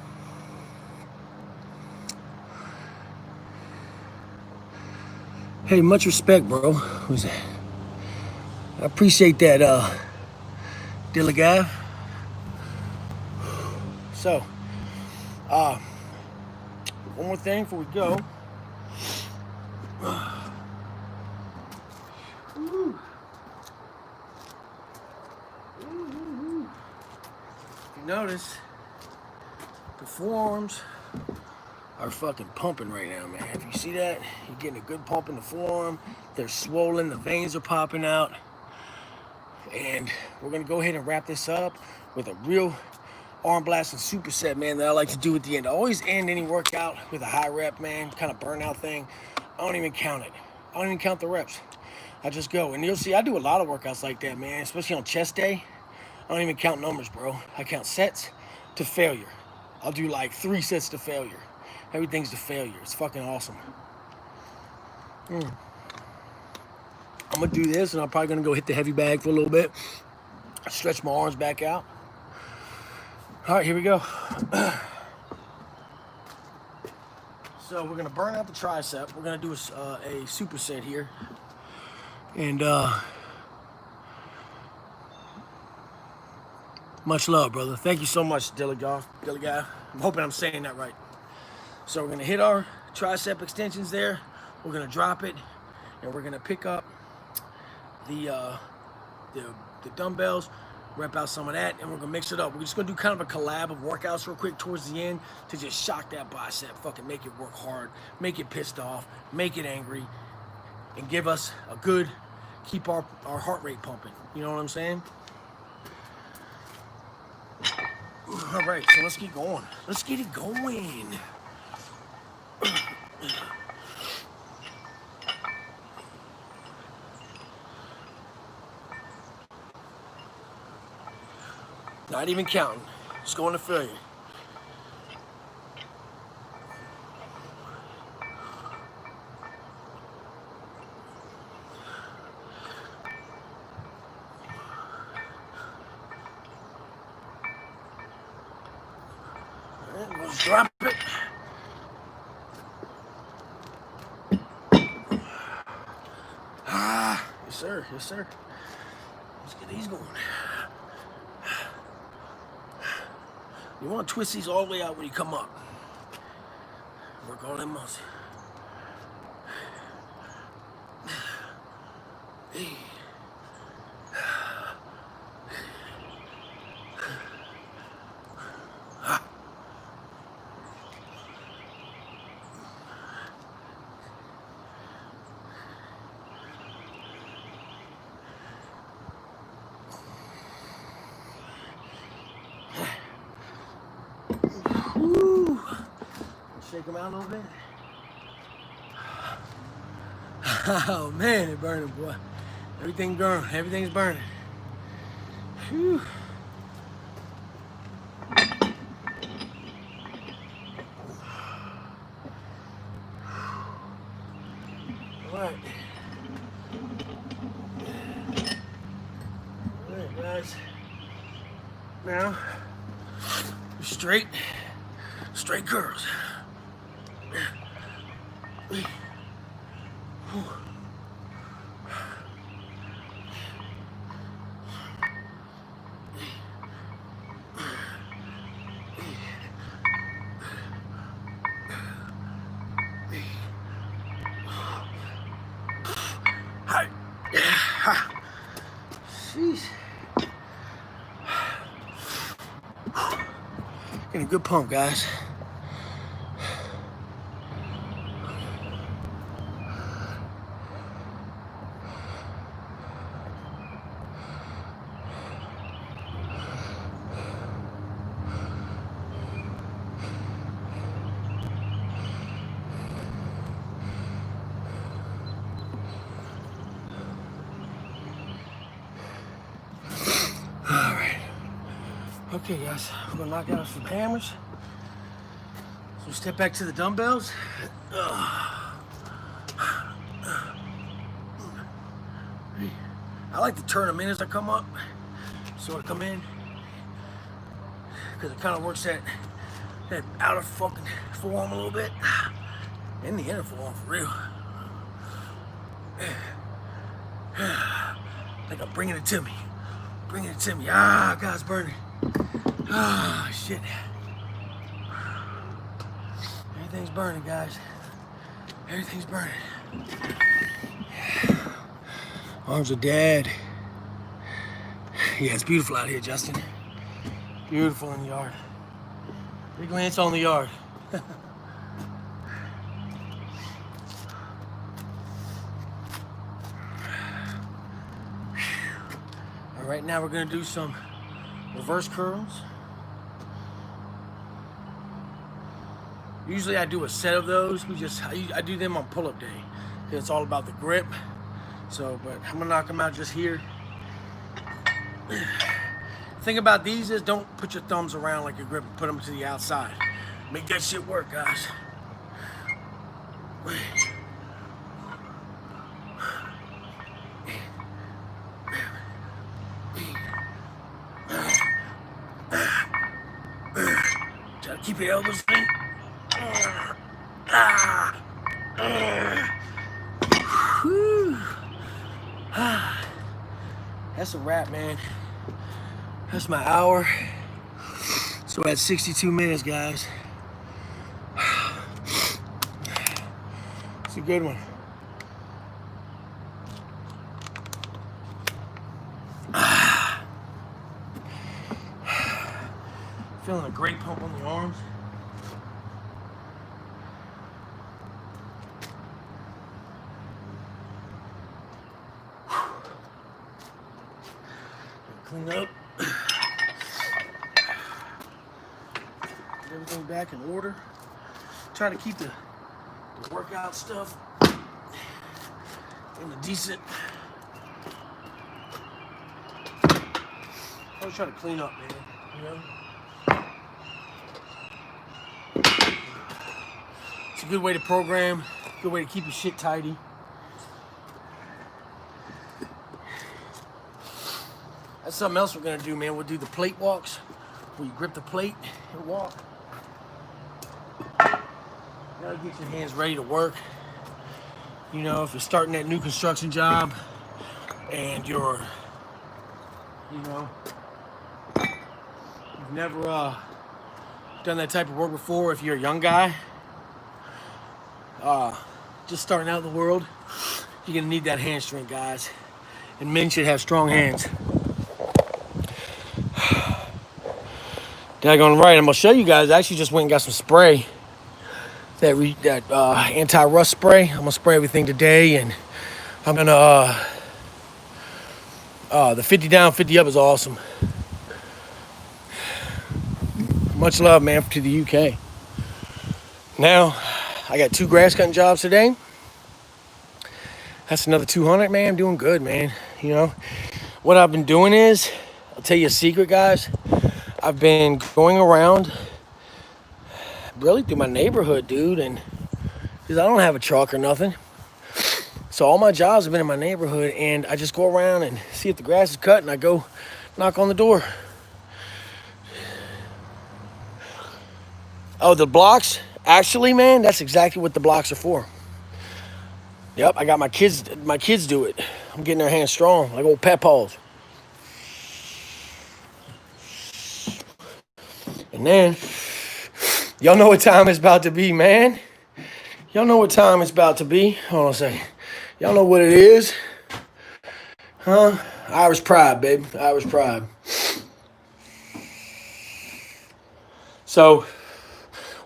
Hey, much respect, bro. Who's that? I appreciate that, Dilligav. So, one more thing before we go. If you notice, the forearms are fucking pumping right now, man. If you see that, you're getting a good pump in the forearm. They're swollen, the veins are popping out. And we're gonna go ahead and wrap this up with a real arm blasting superset, man, that I like to do at the end. I always end any workout with a high rep, man, kind of burnout thing. I don't even count it. I don't even count the reps. I just go. And you'll see, I do a lot of workouts like that, man, especially on chest day. I don't even count numbers, bro. I count sets to failure. I'll do like 3 sets to failure. Everything's to failure. It's fucking awesome. I'm gonna do this, and I'm probably gonna go hit the heavy bag for a little bit. Stretch my arms back out. All right, here we go. So we're gonna burn out the tricep. We're gonna do a superset here, and much love, brother. Thank you so much, Dilligav. I'm hoping I'm saying that right. So we're gonna hit our tricep extensions there. We're gonna drop it, and we're gonna pick up the dumbbells, rep out some of that, and we're gonna mix it up. We're just gonna do kind of a collab of workouts real quick towards the end to just shock that bicep, fucking make it work hard, make it pissed off, make it angry, and give us a good, keep our heart rate pumping. You know what I'm saying? All right, so let's get going. Let's get it going. Not even counting. Just going to failure. All right, let's drop it. Yes, sir. Yes, sir. Let's get these going. You want to twist these all the way out when you come up. Work all that muscle. Hey. Shake them out a little bit. Oh man, it's burning, boy. Everything's burning. Everything's burning. Whew. All right. All right, guys. Now, straight curls. Jeez. Getting a good pump, guys. Okay, guys, we're gonna knock out some hammers. So step back to the dumbbells. I like to turn them in as I come up. So I come in, because it kind of works that outer fucking forearm a little bit. And the inner forearm for real. I think I'm bringing it to me. Bringing it to me. Ah, God's burning. Ah, shit. Everything's burning, guys. Everything's burning. Arms are dead. Yeah, it's beautiful out here, Justin. Beautiful in the yard. Big Lance on the yard. All right, now we're gonna do some reverse curls. Usually I do a set of those. I do them on pull-up day. It's all about the grip. So, but I'm gonna knock them out just here. The thing about these is don't put your thumbs around like your grip and put them to the outside. Make that shit work, guys. Try to keep your elbows in. That's a wrap, man. That's my hour. So at 62 minutes, guys. It's a good one. Feeling a great pump on the arms. Clean up. Get everything back in order. Try to keep the workout stuff in a decent. Always try to clean up, man. You know? It's a good way to program, good way to keep your shit tidy. That's something else we're gonna do, man. We'll do the plate walks, where you grip the plate and walk. That'll get your hands ready to work. You know, if you're starting that new construction job and you're, you know, you've never done that type of work before, if you're a young guy, just starting out in the world, you're gonna need that hand strength, guys. And men should have strong hands. Daggone right, I'm gonna show you guys. I actually just went and got some spray. That anti-rust spray. I'm gonna spray everything today, and I'm gonna the 50 down, 50 up is awesome. Much love, man, to the UK. Now, I got 2 grass cutting jobs today. That's another 200, man. I'm doing good, man. You know, what I've been doing is, I'll tell you a secret, guys. I've been going around really through my neighborhood, dude, and because I don't have a truck or nothing. So all my jobs have been in my neighborhood, and I just go around and see if the grass is cut, and I go knock on the door. Oh, the blocks? Actually, man, that's exactly what the blocks are for. Yep, I got my kids do it. I'm getting their hands strong, like old pet paws. And then, y'all know what time it's about to be, man. Y'all know what time it's about to be. Hold on a second. Y'all know what it is? Huh? Irish Pride, baby. Irish Pride. So,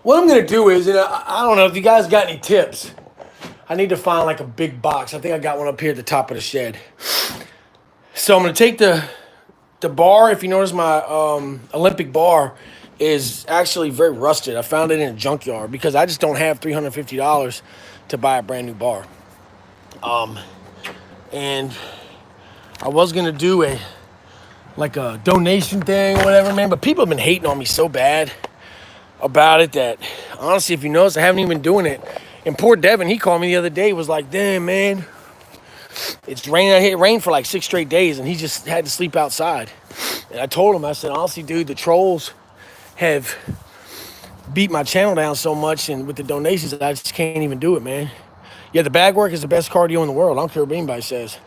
what I'm going to do is, and I don't know if you guys got any tips. I need to find like a big box. I think I got one up here at the top of the shed. So I'm going to take the bar. If you notice, my Olympic bar is actually very rusted. I found it in a junkyard because I just don't have $350 to buy a brand new bar. And I was going to do a like a donation thing or whatever, man. But people have been hating on me so bad about it that, honestly, if you notice, I haven't even been doing it. And poor Devin, he called me the other day, was like, damn, man, it's raining. It rained for like 6 straight days, and he just had to sleep outside. And I told him, I said, honestly, dude, the trolls have beat my channel down so much, and with the donations, I just can't even do it, man. Yeah, the bag work is the best cardio in the world. I don't care what anybody says.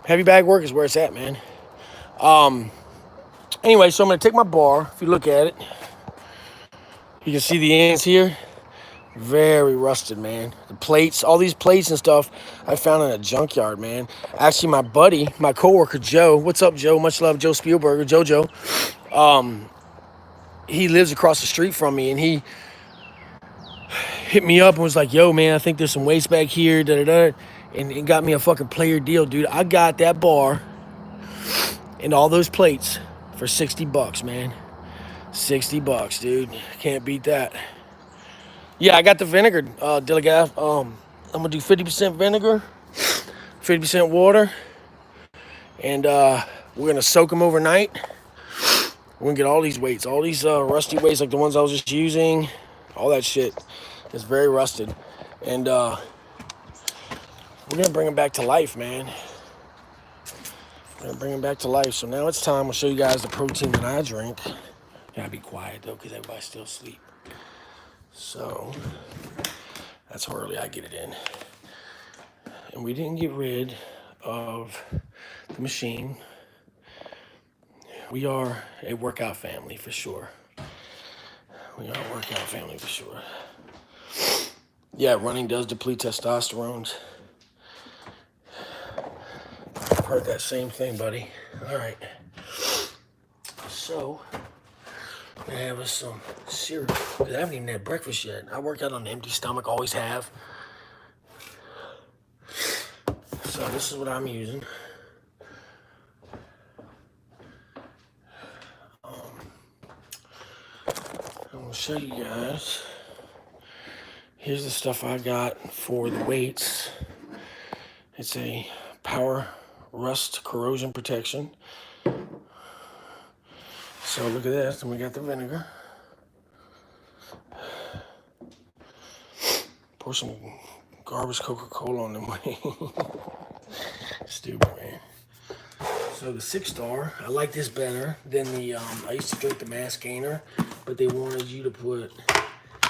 Heavy bag work is where it's at, man. Anyway, so I'm going to take my bar. If you look at it, you can see the ends here. Very rusted, man. The plates, all these plates and stuff, I found in a junkyard, man. Actually, my buddy, my coworker, Joe. What's up, Joe? Much love, Joe Spielberger, JoJo. He lives across the street from me, and he hit me up and was like, yo, man, I think there's some weights back here, da-da-da. And it got me a fucking player deal, dude. I got that bar and all those plates for $60, man. $60, dude. Can't beat that. Yeah, I got the vinegar, Dilligaf. I'm gonna do 50% vinegar, 50% water, and we're gonna soak them overnight. We're gonna get all these weights, all these rusty weights, like the ones I was just using, all that shit. It's very rusted, and we're gonna bring them back to life, man. We're gonna bring them back to life. So now it's time. I'll show you guys the protein that I drink. Gotta be quiet though, because everybody's still asleep. So that's how early I get it in. And we didn't get rid of the machine. We are a workout family for sure. We are a workout family for sure. Yeah, running does deplete testosterone. I've heard that same thing, buddy. All right. So, I'm gonna have us some cereal. I haven't even had breakfast yet. I work out on an empty stomach, always have. So this is what I'm using. I'm gonna show you guys. Here's the stuff I got for the weights. It's a power rust corrosion protection. So look at this, and we got the vinegar. Pour some garbage Coca-Cola on them. Stupid, man. So the 6-star, I like this better than the, I used to drink the mass gainer, but they wanted you to put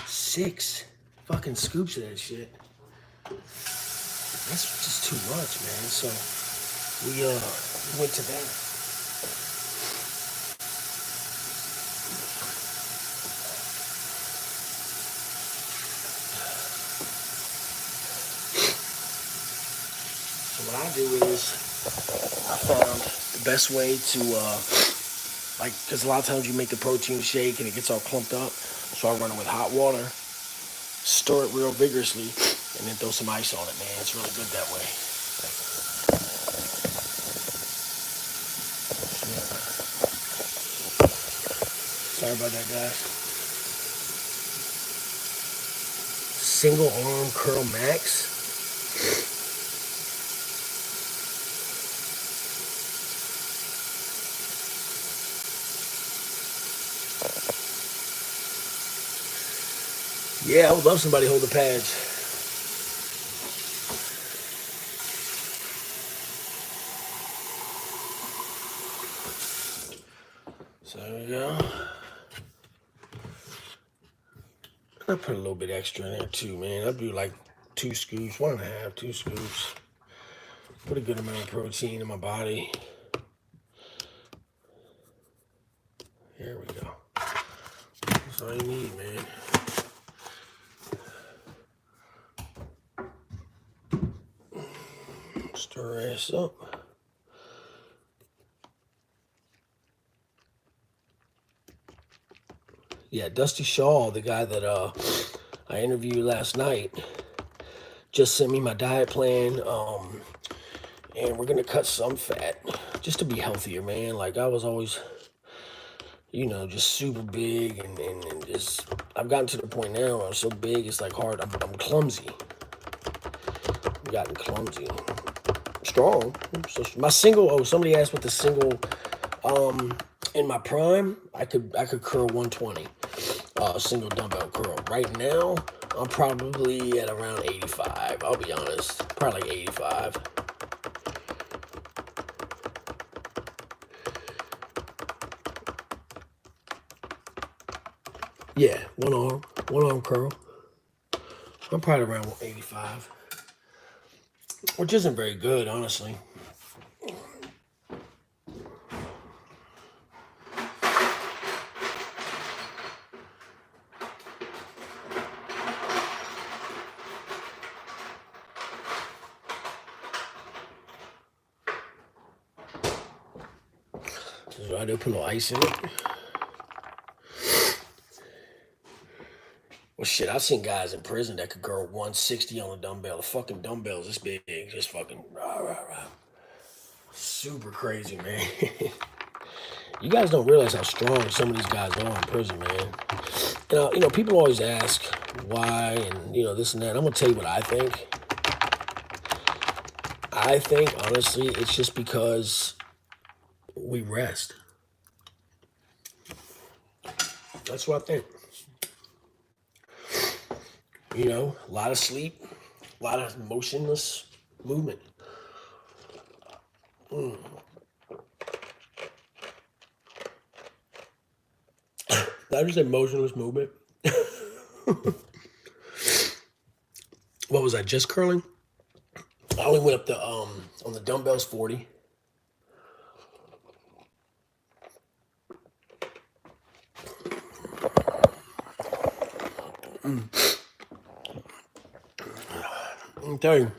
6 fucking scoops of that shit. That's just too much, man. So we went to that. So what I do is I found the best way to like, because a lot of times you make the protein shake and it gets all clumped up. So I run it with hot water, stir it real vigorously, and then throw some ice on it, man. It's really good that way. Sorry about that, guys. Single arm curl max. Yeah, I would love somebody to hold the pads. So there we go. I put a little bit extra in there too, man. I do like 2 scoops, 1.5, 2 scoops. Put a good amount of protein in my body. There we go. That's all you need, man. Stir this up. Yeah, Dusty Shaw, the guy that I interviewed last night, just sent me my diet plan, and we're gonna cut some fat just to be healthier, man. Like, I was always, you know, just super big, and just, I've gotten to the point now where I'm so big, it's like hard, I'm clumsy. I've gotten clumsy. Strong. So my single, somebody asked what the single In my prime, I could curl 120, single dumbbell curl. Right now, I'm probably at around 85. I'll be honest, probably like 85. Yeah, one arm curl. I'm probably around 85, which isn't very good, honestly. So I do put a little ice in it. Well, shit, I've seen guys in prison that could curl 160 on a dumbbell. The fucking dumbbell's this big, just fucking rah, rah, rah. Super crazy, man. You guys don't realize how strong some of these guys are in prison, man. People always ask why and, this and that. I'm going to tell you what I think. I think, honestly, it's just because we rest. That's what I think. A lot of sleep, a lot of motionless movement. Did I just say motionless movement? What was I, just curling? I only went up to, on the dumbbells, 40. I'm telling you.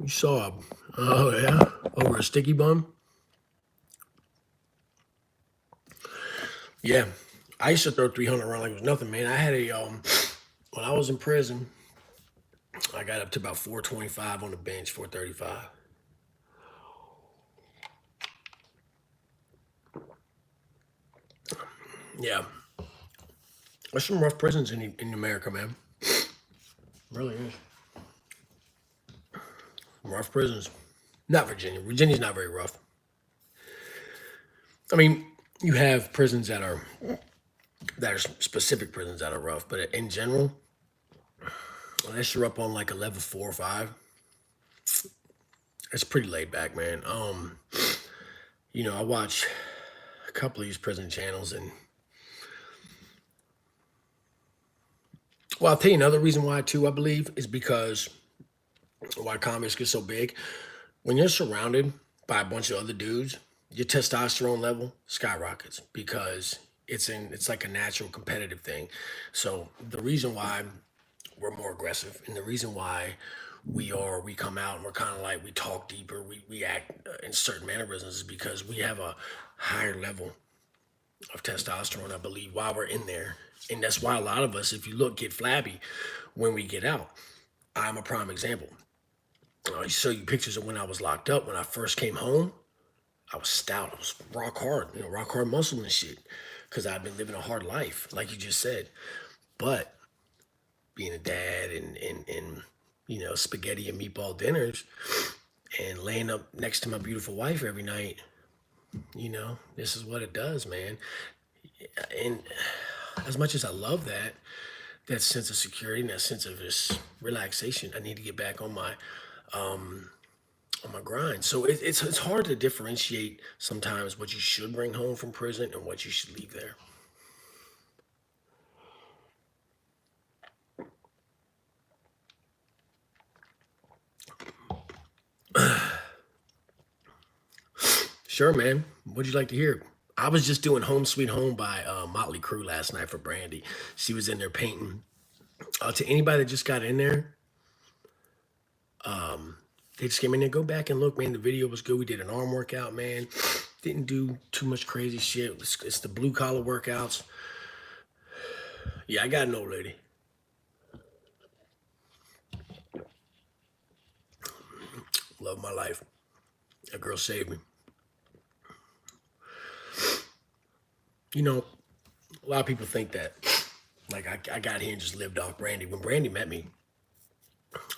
You saw, over a sticky bun? Yeah, I used to throw 300 around like it was nothing, man. I had when I was in prison, I got up to about 425 on the bench, 435. Yeah. There's some rough prisons in America, man. Really is. Rough prisons. Not Virginia. Virginia's not very rough. I mean, you have prisons that are specific prisons that are rough, but in general, unless you're up on like a level 4 or 5, it's pretty laid back, man. I watch a couple of these prison channels, and I'll tell you another reason why too, I believe, is because why comics get so big. When you're surrounded by a bunch of other dudes, your testosterone level skyrockets because it's like a natural competitive thing. So the reason why we're more aggressive and the reason why we come out and we're kind of like, we talk deeper, we act in certain mannerisms is because we have a higher level of testosterone, I believe, while we're in there. And that's why a lot of us, if you look, get flabby when we get out. I'm a prime example. I show you pictures of when I was locked up. When I first came home, I was stout. I was rock hard muscle and shit. Because I've been living a hard life, like you just said. But being a dad and spaghetti and meatball dinners and laying up next to my beautiful wife every night, this is what it does, man. And as much as I love that sense of security and that sense of just relaxation, I need to get back on my grind. So it's hard to differentiate sometimes what you should bring home from prison and what you should leave there. Sure, man. What'd you like to hear? I was just doing Home Sweet Home by Motley Crue last night for Brandy. She was in there painting. To anybody that just got in there, they just came in there. Go back and look, man. The video was good. We did an arm workout, man. Didn't do too much crazy shit. It's the blue collar workouts. Yeah, I got an old lady. Love my life. That girl saved me. A lot of people think that, like, I got here and just lived off Brandy. When Brandy met me,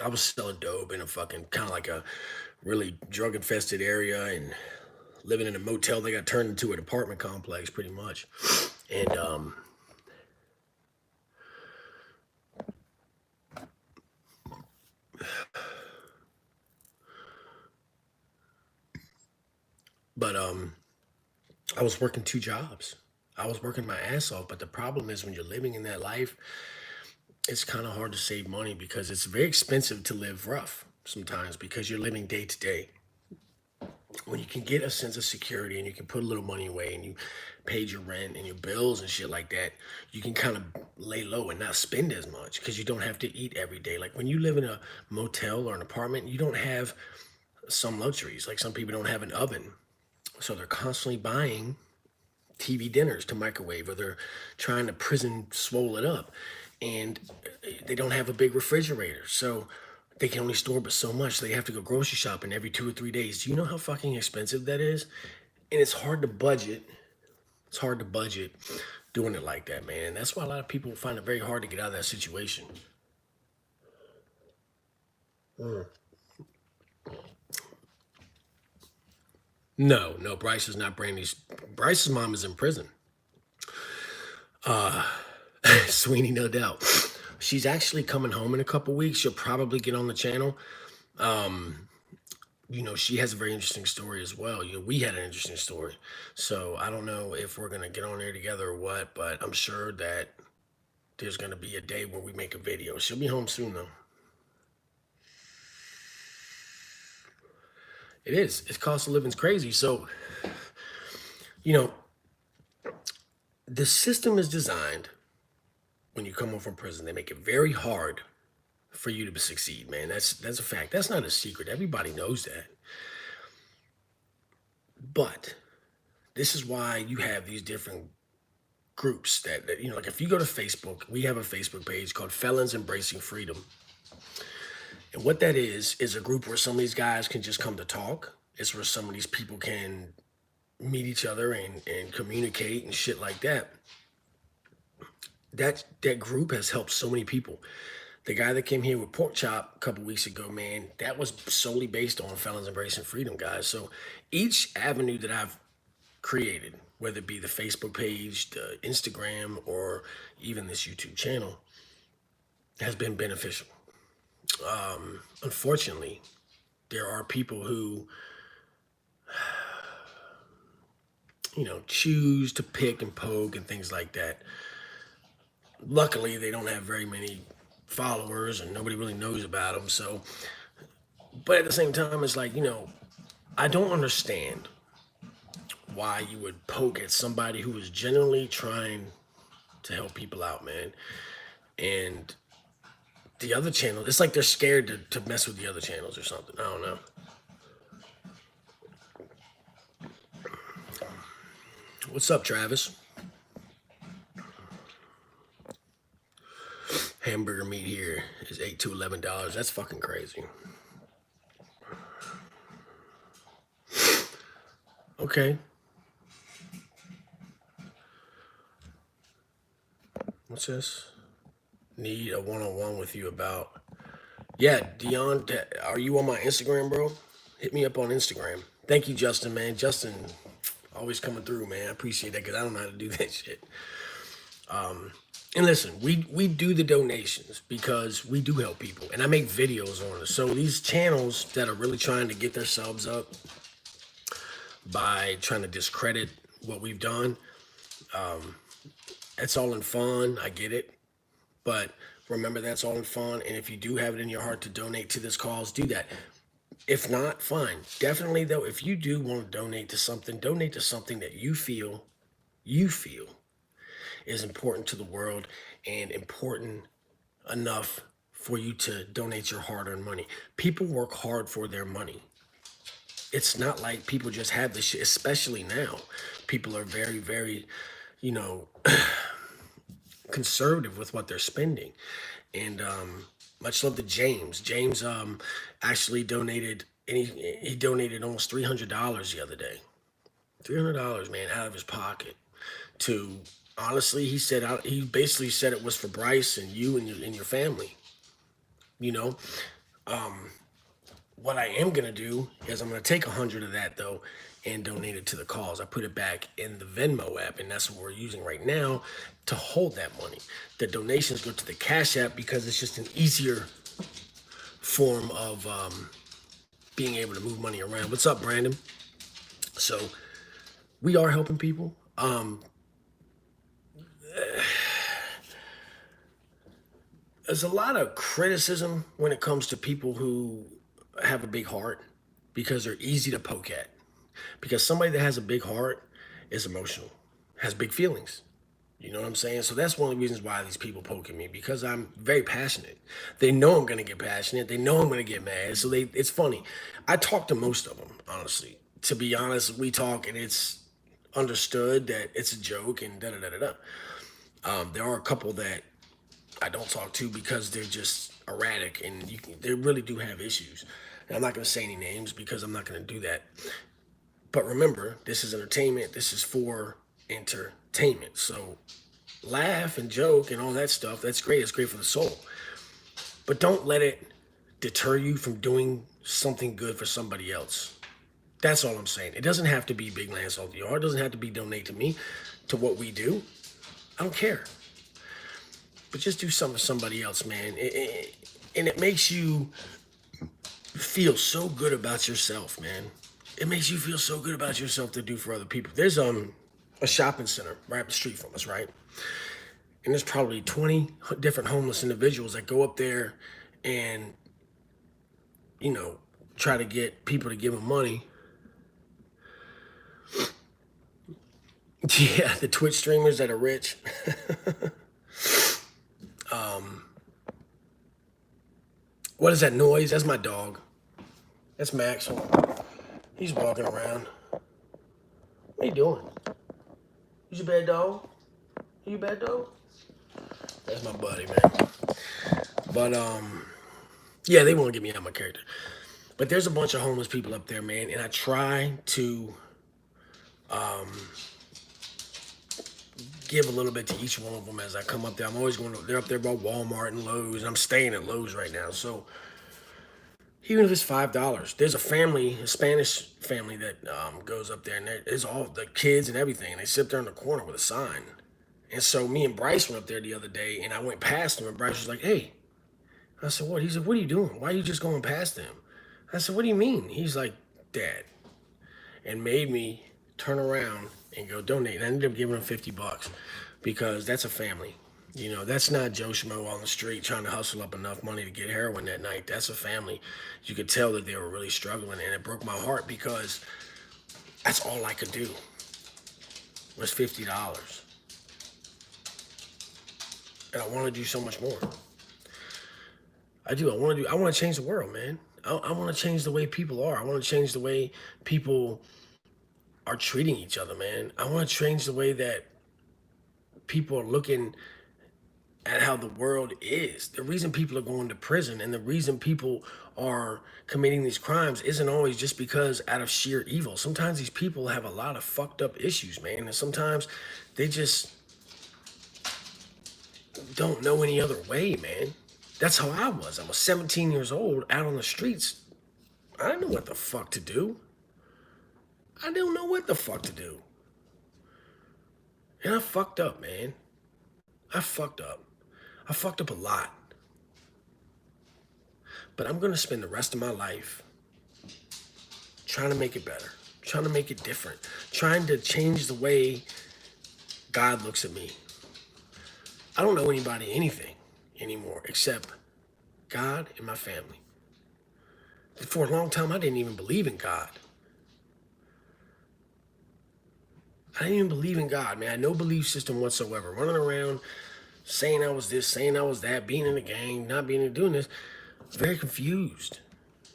I was selling dope in a fucking kind of like a really drug infested area and living in a motel that got turned into an apartment complex pretty much. And but I was working 2 jobs. I was working my ass off, but the problem is when you're living in that life, it's kind of hard to save money because it's very expensive to live rough sometimes because you're living day to day. When you can get a sense of security and you can put a little money away and you paid your rent and your bills and shit like that, you can kind of lay low and not spend as much because you don't have to eat every day. Like when you live in a motel or an apartment, you don't have some luxuries. Like some people don't have an oven. So they're constantly buying TV dinners to microwave, or they're trying to prison swole it up, and they don't have a big refrigerator, so they can only store but so much. So they have to go grocery shopping every 2 or 3 days. Do you know how fucking expensive that is? And it's hard to budget. It's hard to budget doing it like that, man. And that's why a lot of people find it very hard to get out of that situation. No, no, Bryce is not Brandy's. Bryce's mom is in prison. Sweeney, no doubt. She's actually coming home in a couple weeks. She'll probably get on the channel. She has a very interesting story as well. We had an interesting story. So I don't know if we're gonna get on there together or what, but I'm sure that there's gonna be a day where we make a video. She'll be home soon though. It is. It's cost of living's crazy. So, you know, the system is designed when you come home from prison, they make it very hard for you to succeed, man. That's a fact. That's not a secret. Everybody knows that. But this is why you have these different groups that like if you go to Facebook, we have a Facebook page called Felons Embracing Freedom. And what that is a group where some of these guys can just come to talk. It's where some of these people can meet each other and communicate and shit like that. That group has helped so many people. The guy that came here with Pork Chop a couple weeks ago, man, that was solely based on Felons Embracing Freedom, guys. So each avenue that I've created, whether it be the Facebook page, the Instagram, or even this YouTube channel, has been beneficial. Unfortunately, there are people who, choose to pick and poke and things like that. Luckily, they don't have very many followers and nobody really knows about them. So, but at the same time, it's like, I don't understand why you would poke at somebody who is genuinely trying to help people out, man. And the other channel, it's like they're scared to mess with the other channels or something. I don't know. What's up, Travis? Hamburger meat here is $8 to $11. That's fucking crazy. Okay. What's this? Need a one-on-one with you about. Yeah, Dion, are you on my Instagram, bro? Hit me up on Instagram. Thank you, Justin, man. Justin, always coming through, man. I appreciate that because I don't know how to do that shit. And listen, we do the donations because we do help people, and I make videos on it. So these channels that are really trying to get their subs up by trying to discredit what we've done, it's all in fun. I get it, but remember that's all in fun. And if you do have it in your heart to donate to this cause, do that. If not, fine. Definitely though, if you do want to donate to something that you feel is important to the world and important enough for you to donate your hard-earned money. People work hard for their money. It's not like people just have this shit, especially now. People are very, very, conservative with what they're spending. And much love to James. James actually donated, and he donated almost $300 the other day. $300, man, out of his pocket to, honestly, he basically said it was for Bryce and you and your family. you know. What I am gonna do is I'm gonna take 100 of that though and donate it to the cause. I put it back in the Venmo app, and that's what we're using right now to hold that money. The donations go to the Cash App because it's just an easier form of being able to move money around. What's up, Brandon? So we are helping people. There's a lot of criticism when it comes to people who have a big heart because they're easy to poke at. Because somebody that has a big heart is emotional, has big feelings. You know what I'm saying? So that's one of the reasons why these people poke at me, because I'm very passionate. They know I'm gonna get passionate. They know I'm gonna get mad. So it's funny. I talk to most of them, honestly. To be honest, we talk and it's understood that it's a joke and da da da da da. There are a couple that I don't talk to because they're just erratic and they really do have issues. And I'm not gonna say any names because I'm not gonna do that. But remember, this is entertainment. This is for entertainment. So laugh and joke and all that stuff. That's great. It's great for the soul. But don't let it deter you from doing something good for somebody else. That's all I'm saying. It doesn't have to be Big Land Salty Yard. It doesn't have to be donate to me, to what we do. I don't care. But just do something for somebody else, man. And it makes you feel so good about yourself, man. It makes you feel so good about yourself to do for other people. There's a shopping center right up the street from us, right? And there's probably 20 different homeless individuals that go up there and, you know, try to get people to give them money. Yeah, the Twitch streamers that are rich. What is that noise? That's my dog. That's Max. He's walking around. What are you doing? You a bad dog? You a bad dog? That's my buddy, man. But yeah, they won't get me out of my character. But there's a bunch of homeless people up there, man, and I try to give a little bit to each one of them as I come up there. I'm always going to, they're up there by Walmart and Lowe's, and I'm staying at Lowe's right now. So even if it's $5, there's a family, a Spanish family that goes up there, and there's all the kids and everything, and they sit there in the corner with a sign. And so me and Bryce went up there the other day, and I went past him, and Bryce was like, "Hey." I said, "What?" He said, "What are you doing? Why are you just going past them?" I said, "What do you mean?" He's like, "Dad," and made me turn around and go donate. And I ended up giving him $50 because that's a family. You know, that's not Joe Schmo on the street trying to hustle up enough money to get heroin that night. That's a family. You could tell that they were really struggling, and it broke my heart because that's all I could do was $50. And I want to do so much more. I do. I want to change the world, man. I want to change the way people are. I want to change the way people are treating each other, man. I want to change the way that people are looking at how the world is. The reason people are going to prison and the reason people are committing these crimes isn't always just because out of sheer evil. Sometimes these people have a lot of fucked up issues, man. And sometimes they just don't know any other way, man. That's how I was. I was 17 years old out on the streets. I didn't know what the fuck to do. I didn't know what the fuck to do. And I fucked up, man. I fucked up. I fucked up a lot. But I'm going to spend the rest of my life trying to make it better, trying to make it different, trying to change the way God looks at me. I don't know anybody anything anymore except God and my family. For a long time, I didn't even believe in God. I didn't even believe in God, man. I had no belief system whatsoever. Running around saying I was this, saying I was that, being in the gang, not being doing this. Very confused.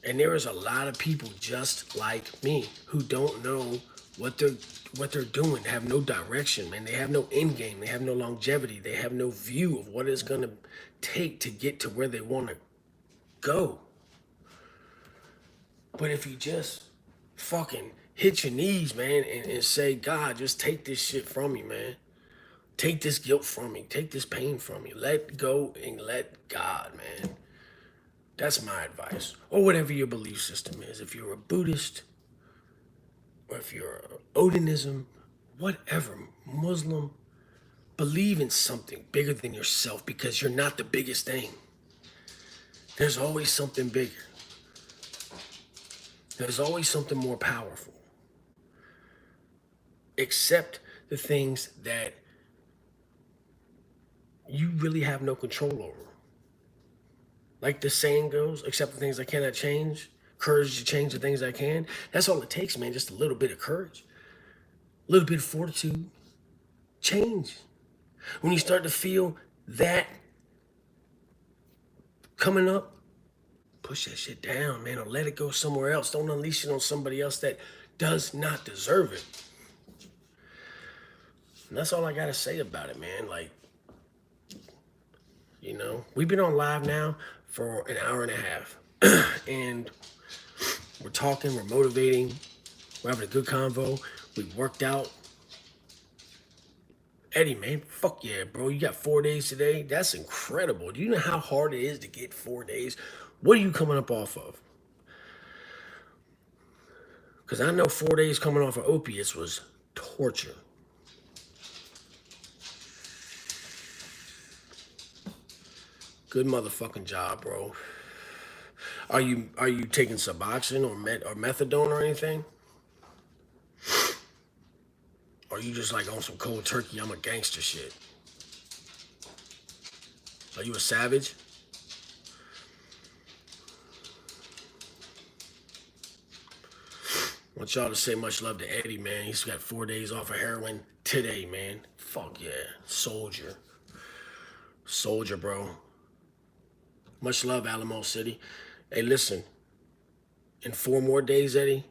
And there is a lot of people just like me who don't know what they're doing, have no direction, man. They have no end game. They have no longevity. They have no view of what it's gonna take to get to where they want to go. But if you just fucking hit your knees, man, and say, God, just take this shit from me, man. Take this guilt from me. Take this pain from me. Let go and let God, man. That's my advice. Or whatever your belief system is. If you're a Buddhist, or if you're Odinism, whatever, Muslim, believe in something bigger than yourself because you're not the biggest thing. There's always something bigger. There's always something more powerful. Accept the things that you really have no control over. Like the saying goes, accept the things I cannot change, courage to change the things I can. That's all it takes, man. Just a little bit of courage, a little bit of fortitude, change. When you start to feel that coming up, push that shit down, man, or let it go somewhere else. Don't unleash it on somebody else that does not deserve it. And that's all I gotta say about it, man. Like, we've been on live now for an hour and a half. And we're talking, we're motivating, we're having a good convo. We worked out. Eddie, man, fuck yeah, bro. You got 4 days today? That's incredible. Do you know how hard it is to get 4 days? What are you coming up off of? Because I know 4 days coming off of opiates was torture. Good motherfucking job, bro. Are you taking Suboxone or methadone or anything? Or are you just like on some cold turkey, I'm a gangster shit? Are you a savage? I want y'all to say much love to Eddie, man. He's got 4 days off of heroin today, man. Fuck yeah. Soldier. Soldier, bro. Much love, Alamo City. Hey, listen. In 4 more days, Eddie,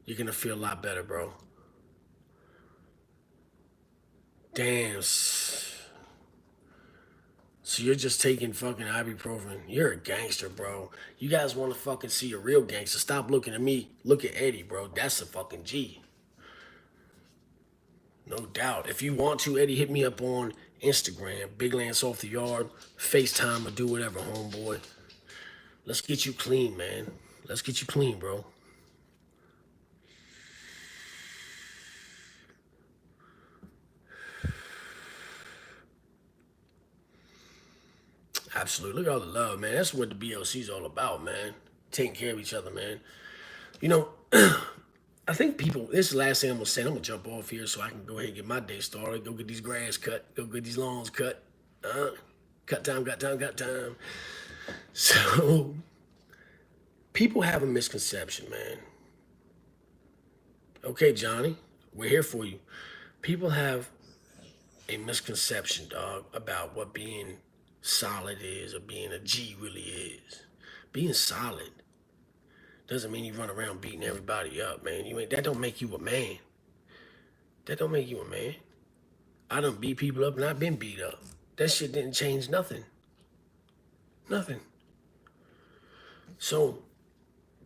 you're going to feel a lot better, bro. Damn. So you're just taking fucking ibuprofen. You're a gangster, bro. You guys want to fucking see a real gangster. Stop looking at me. Look at Eddie, bro. That's a fucking G. No doubt. If you want to, Eddie, hit me up on Instagram. Big Lance Off the Yard. FaceTime or do whatever, homeboy. Let's get you clean, man. Let's get you clean, bro. Absolutely. Look at all the love, man. That's what the BLC's all about, man. Taking care of each other, man. I think people, this is the last thing I'm going to say. I'm going to jump off here so I can go ahead and get my day started. Go get these grass cut. Go get these lawns cut. Cut time, got time, got time. So, people have a misconception, man. Okay, Johnny, we're here for you. People have a misconception, dog, about what being solid is or being a G really is. Being solid doesn't mean you run around beating everybody up, man. That don't make you a man. That don't make you a man. I done beat people up and I've been beat up. That shit didn't change nothing. Nothing. So,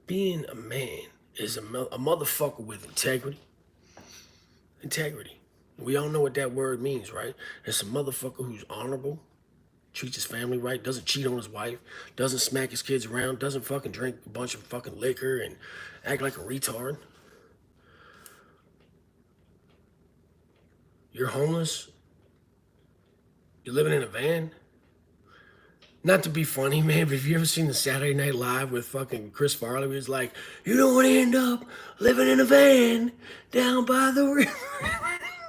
being a man is a motherfucker with integrity. Integrity. We all know what that word means, right? It's a motherfucker who's honorable, treats his family right, doesn't cheat on his wife, doesn't smack his kids around, doesn't fucking drink a bunch of fucking liquor and act like a retard. You're homeless. You're living in a van. Not to be funny, man, but have you ever seen the Saturday Night Live with fucking Chris Farley? Where he's like, you don't want to end up living in a van down by the river.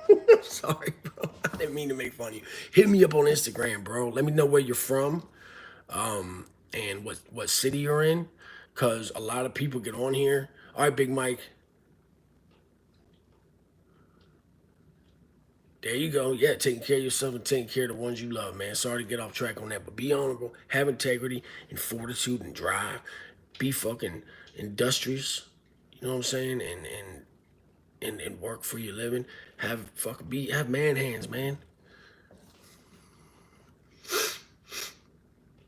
I'm sorry, bro. I didn't mean to make fun of you. Hit me up on Instagram, bro. Let me know where you're from and what city you're in, because a lot of people get on here. All right, Big Mike. There you go. Yeah, taking care of yourself and taking care of the ones you love, man. Sorry to get off track on that, but be honorable, have integrity and fortitude and drive. Be fucking industrious. You know what I'm saying? And work for your living. Have man hands, man.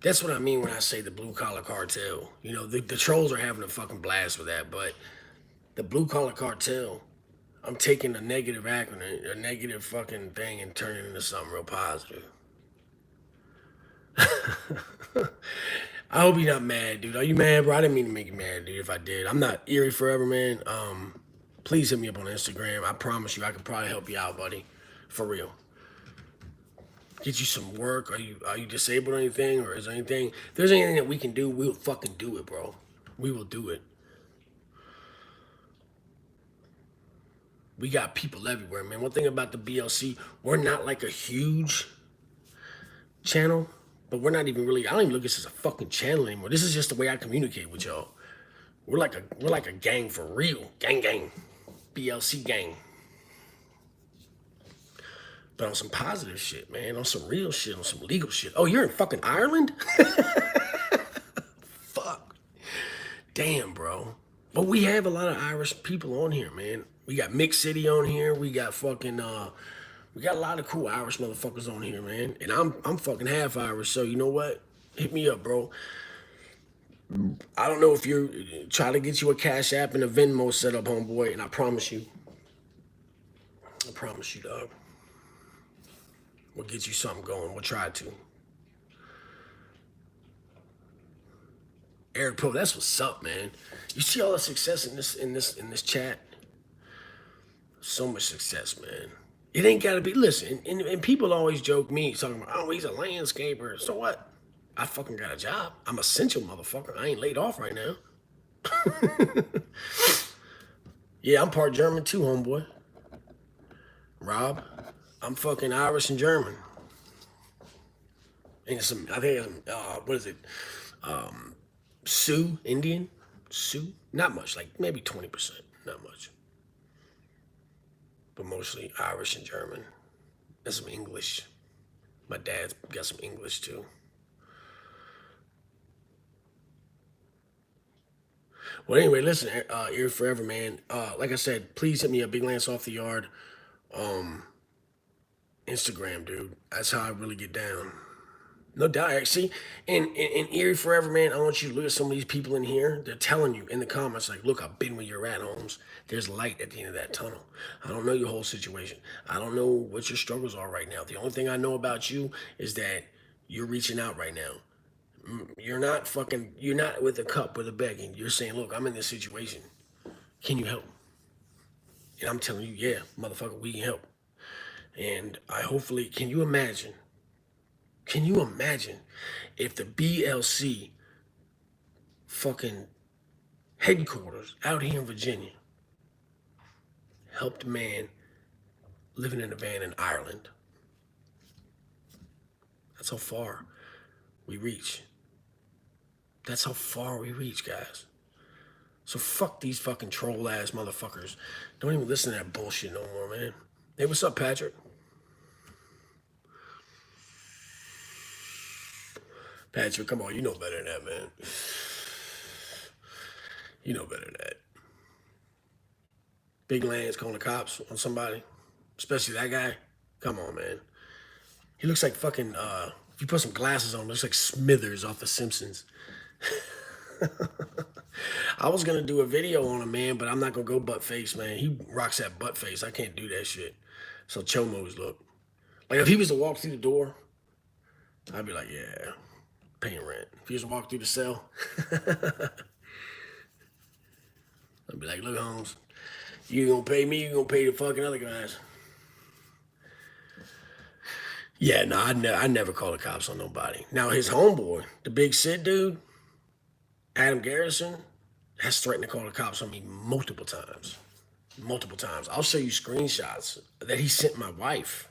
That's what I mean when I say the blue collar cartel. The trolls are having a fucking blast with that, but the blue collar cartel, I'm taking a negative acronym, a negative fucking thing, and turning it into something real positive. I hope you're not mad, dude. Are you mad, bro? I didn't mean to make you mad, dude. If I did, I'm not Erie forever, man. Please hit me up on Instagram. I promise you, I could probably help you out, buddy. For real. Get you some work. Are you disabled or anything, or is there anything? If there's anything that we can do, we'll fucking do it, bro. We will do it. We got people everywhere, man. One thing about the BLC, we're not like a huge channel, but we're not even really. I don't even look at this as a fucking channel anymore. This is just the way I communicate with y'all. We're like a gang for real. Gang. BLC gang. But on some positive shit, man. On some real shit, on some legal shit. Oh, you're in fucking Ireland? Fuck. Damn, bro. But we have a lot of Irish people on here, man. We got Mix City on here. We got fucking we got a lot of cool Irish motherfuckers on here, man. And I'm fucking half Irish, so you know what? Hit me up, bro. I don't know if you're trying to get you a Cash App and a Venmo set up, homeboy, and I promise you, dog, we'll get you something going. We'll try to. Eric Poe, that's what's up, man. You see all the success in this chat? So much success, man. It ain't gotta be. Listen, and people always joke me talking about, oh, he's a landscaper. So what? I fucking got a job. I'm essential, motherfucker. I ain't laid off right now. Yeah, I'm part German too, homeboy. Rob, I'm fucking Irish and German. And some, I think, what is it? Sioux, Indian? Sioux? Not much, like maybe 20%. Not much. But mostly Irish and German. And some English. My dad's got some English too. Well, anyway, listen, Ear Forever, man. Like I said, please hit me up, Big Lance Off the Yard. Instagram, dude. That's how I really get down. No doubt. See, in Erie Forever, man, I want you to look at some of these people in here. They're telling you in the comments, like, look, I've been where you're at, Holmes. There's light at the end of that tunnel. I don't know your whole situation. I don't know what your struggles are right now. The only thing I know about you is that you're reaching out right now. You're not with a cup with a begging. You're saying, look, I'm in this situation. Can you help? And I'm telling you, yeah, motherfucker, we can help. And can you imagine? Can you imagine if the BLC fucking headquarters out here in Virginia helped a man living in a van in Ireland? That's how far we reach. That's how far we reach, guys. So fuck these fucking troll ass motherfuckers. Don't even listen to that bullshit no more, man. Hey, what's up, Patrick? Patrick, come on, you know better than that, man. You know better than that. Big Lance calling the cops on somebody, especially that guy. Come on, man. He looks like fucking, if you put some glasses on, looks like Smithers off The Simpsons. I was gonna do a video on him, man, but I'm not gonna go butt face, man. He rocks that butt face. I can't do that shit. So chomos look. Like if he was to walk through the door, I'd be like, yeah, paying rent. If he was to walk through the cell, I'd be like, look, Holmes, you gonna pay me, you gonna pay the fucking other guys. Yeah, no, I never call the cops on nobody. Now his homeboy, the big Sid dude, Adam Garrison, has threatened to call the cops on me multiple times. Multiple times. I'll show you screenshots that he sent my wife.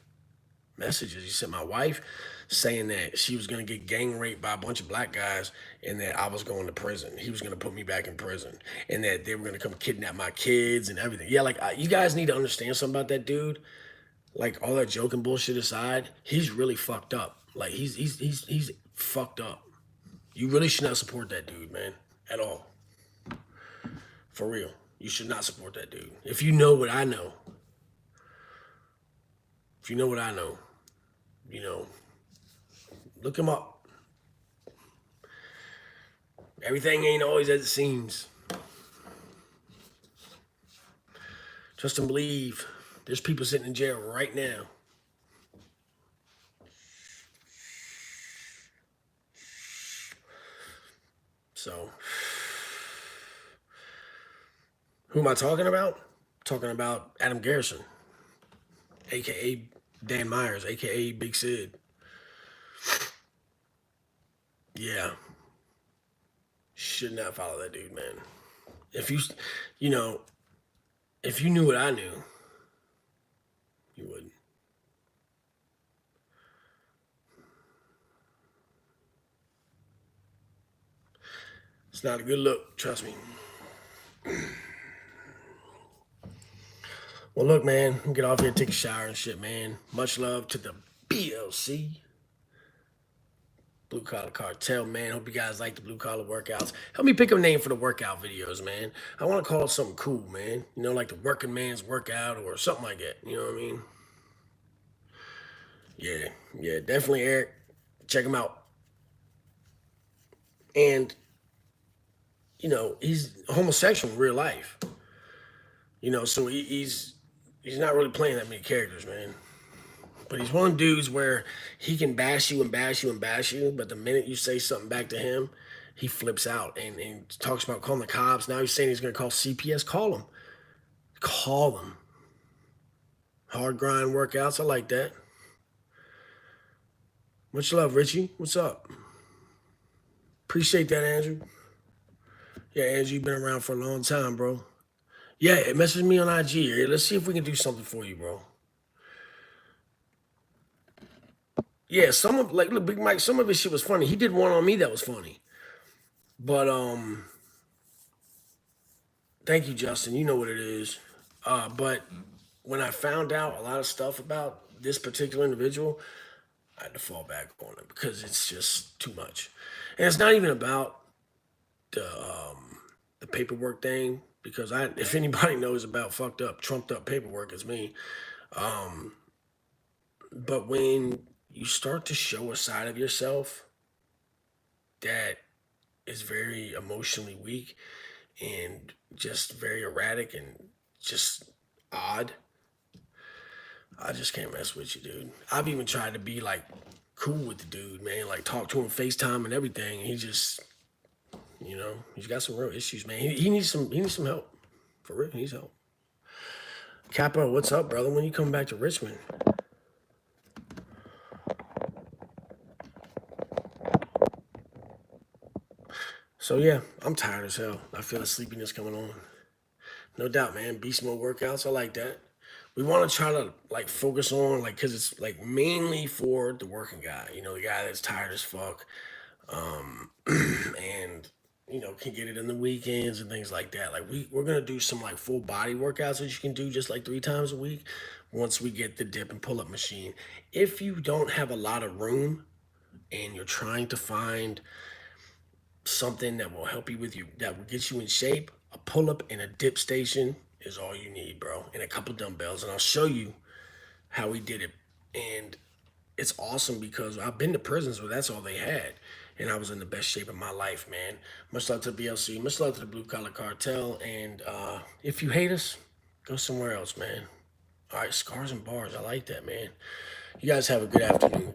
Messages he sent my wife saying that she was going to get gang raped by a bunch of black guys and that I was going to prison. He was going to put me back in prison and that they were going to come kidnap my kids and everything. Yeah, like you guys need to understand something about that dude. Like all that joking bullshit aside, he's really fucked up. Like he's fucked up. You really should not support that dude, man, at all. For real. You should not support that dude. If you know what I know, look him up. Everything ain't always as it seems. Trust and believe. There's people sitting in jail right now. So, who am I talking about? Talking about Adam Garrison, aka Dan Myers, aka Big Sid. Yeah, should not follow that dude, man. If you know, if you knew what I knew, you wouldn't. It's not a good look, trust me. Well, look, man, get off here, take a shower and shit, man. Much love to the BLC, Blue Collar Cartel, man. Hope you guys like the blue collar workouts. Help me pick a name for the workout videos, man. I want to call it something cool, man. You know, like the working man's workout or something like that. You know what I mean? Yeah, yeah, definitely, Eric. Check him out. And, you know, he's homosexual in real life. You know, so he's not really playing that many characters, man. But he's one of them dudes where he can bash you and bash you and bash you, but the minute you say something back to him, he flips out and talks about calling the cops. Now he's saying he's going to call CPS. Call them. Call them. Hard grind workouts. I like that. Much love, Richie. What's up? Appreciate that, Andrew. Yeah, Andrew, you've been around for a long time, bro. Yeah, message me on IG. Here. Let's see if we can do something for you, bro. Yeah, some of like look, Big Mike, some of his shit was funny. He did one on me that was funny. But thank you, Justin. You know what it is. But when I found out a lot of stuff about this particular individual, I had to fall back on it because it's just too much. And it's not even about the paperwork thing because if anybody knows about fucked up, trumped up paperwork, it's me. But when you start to show a side of yourself that is very emotionally weak and just very erratic and just odd, I just can't mess with you, dude. I've even tried to be like cool with the dude, man. Like talk to him FaceTime and everything. And he just, you know, he's got some real issues, man. He needs some help. For real, he needs help. Capo, what's up, brother? When you come back to Richmond? So yeah, I'm tired as hell. I feel the sleepiness coming on. No doubt, man. Beast mode workouts, I like that. We want to try to like focus on like because it's like mainly for the working guy. You know, the guy that's tired as fuck, and you know can get it in the weekends and things like that. Like we're gonna do some like full body workouts that you can do just like 3 times a week. Once we get the dip and pull up machine, if you don't have a lot of room and you're trying to find something that will help you with you that will get you in shape, a pull up and a dip station is all you need, bro, and a couple dumbbells, and I'll show you how we did it. And it's awesome because I've been to prisons where that's all they had, and I was in the best shape of my life, man. Much love to the BLC, much love to the Blue Collar Cartel, and if you hate us, go somewhere else, man. All right, scars and bars, I like that, man. You guys have a good afternoon.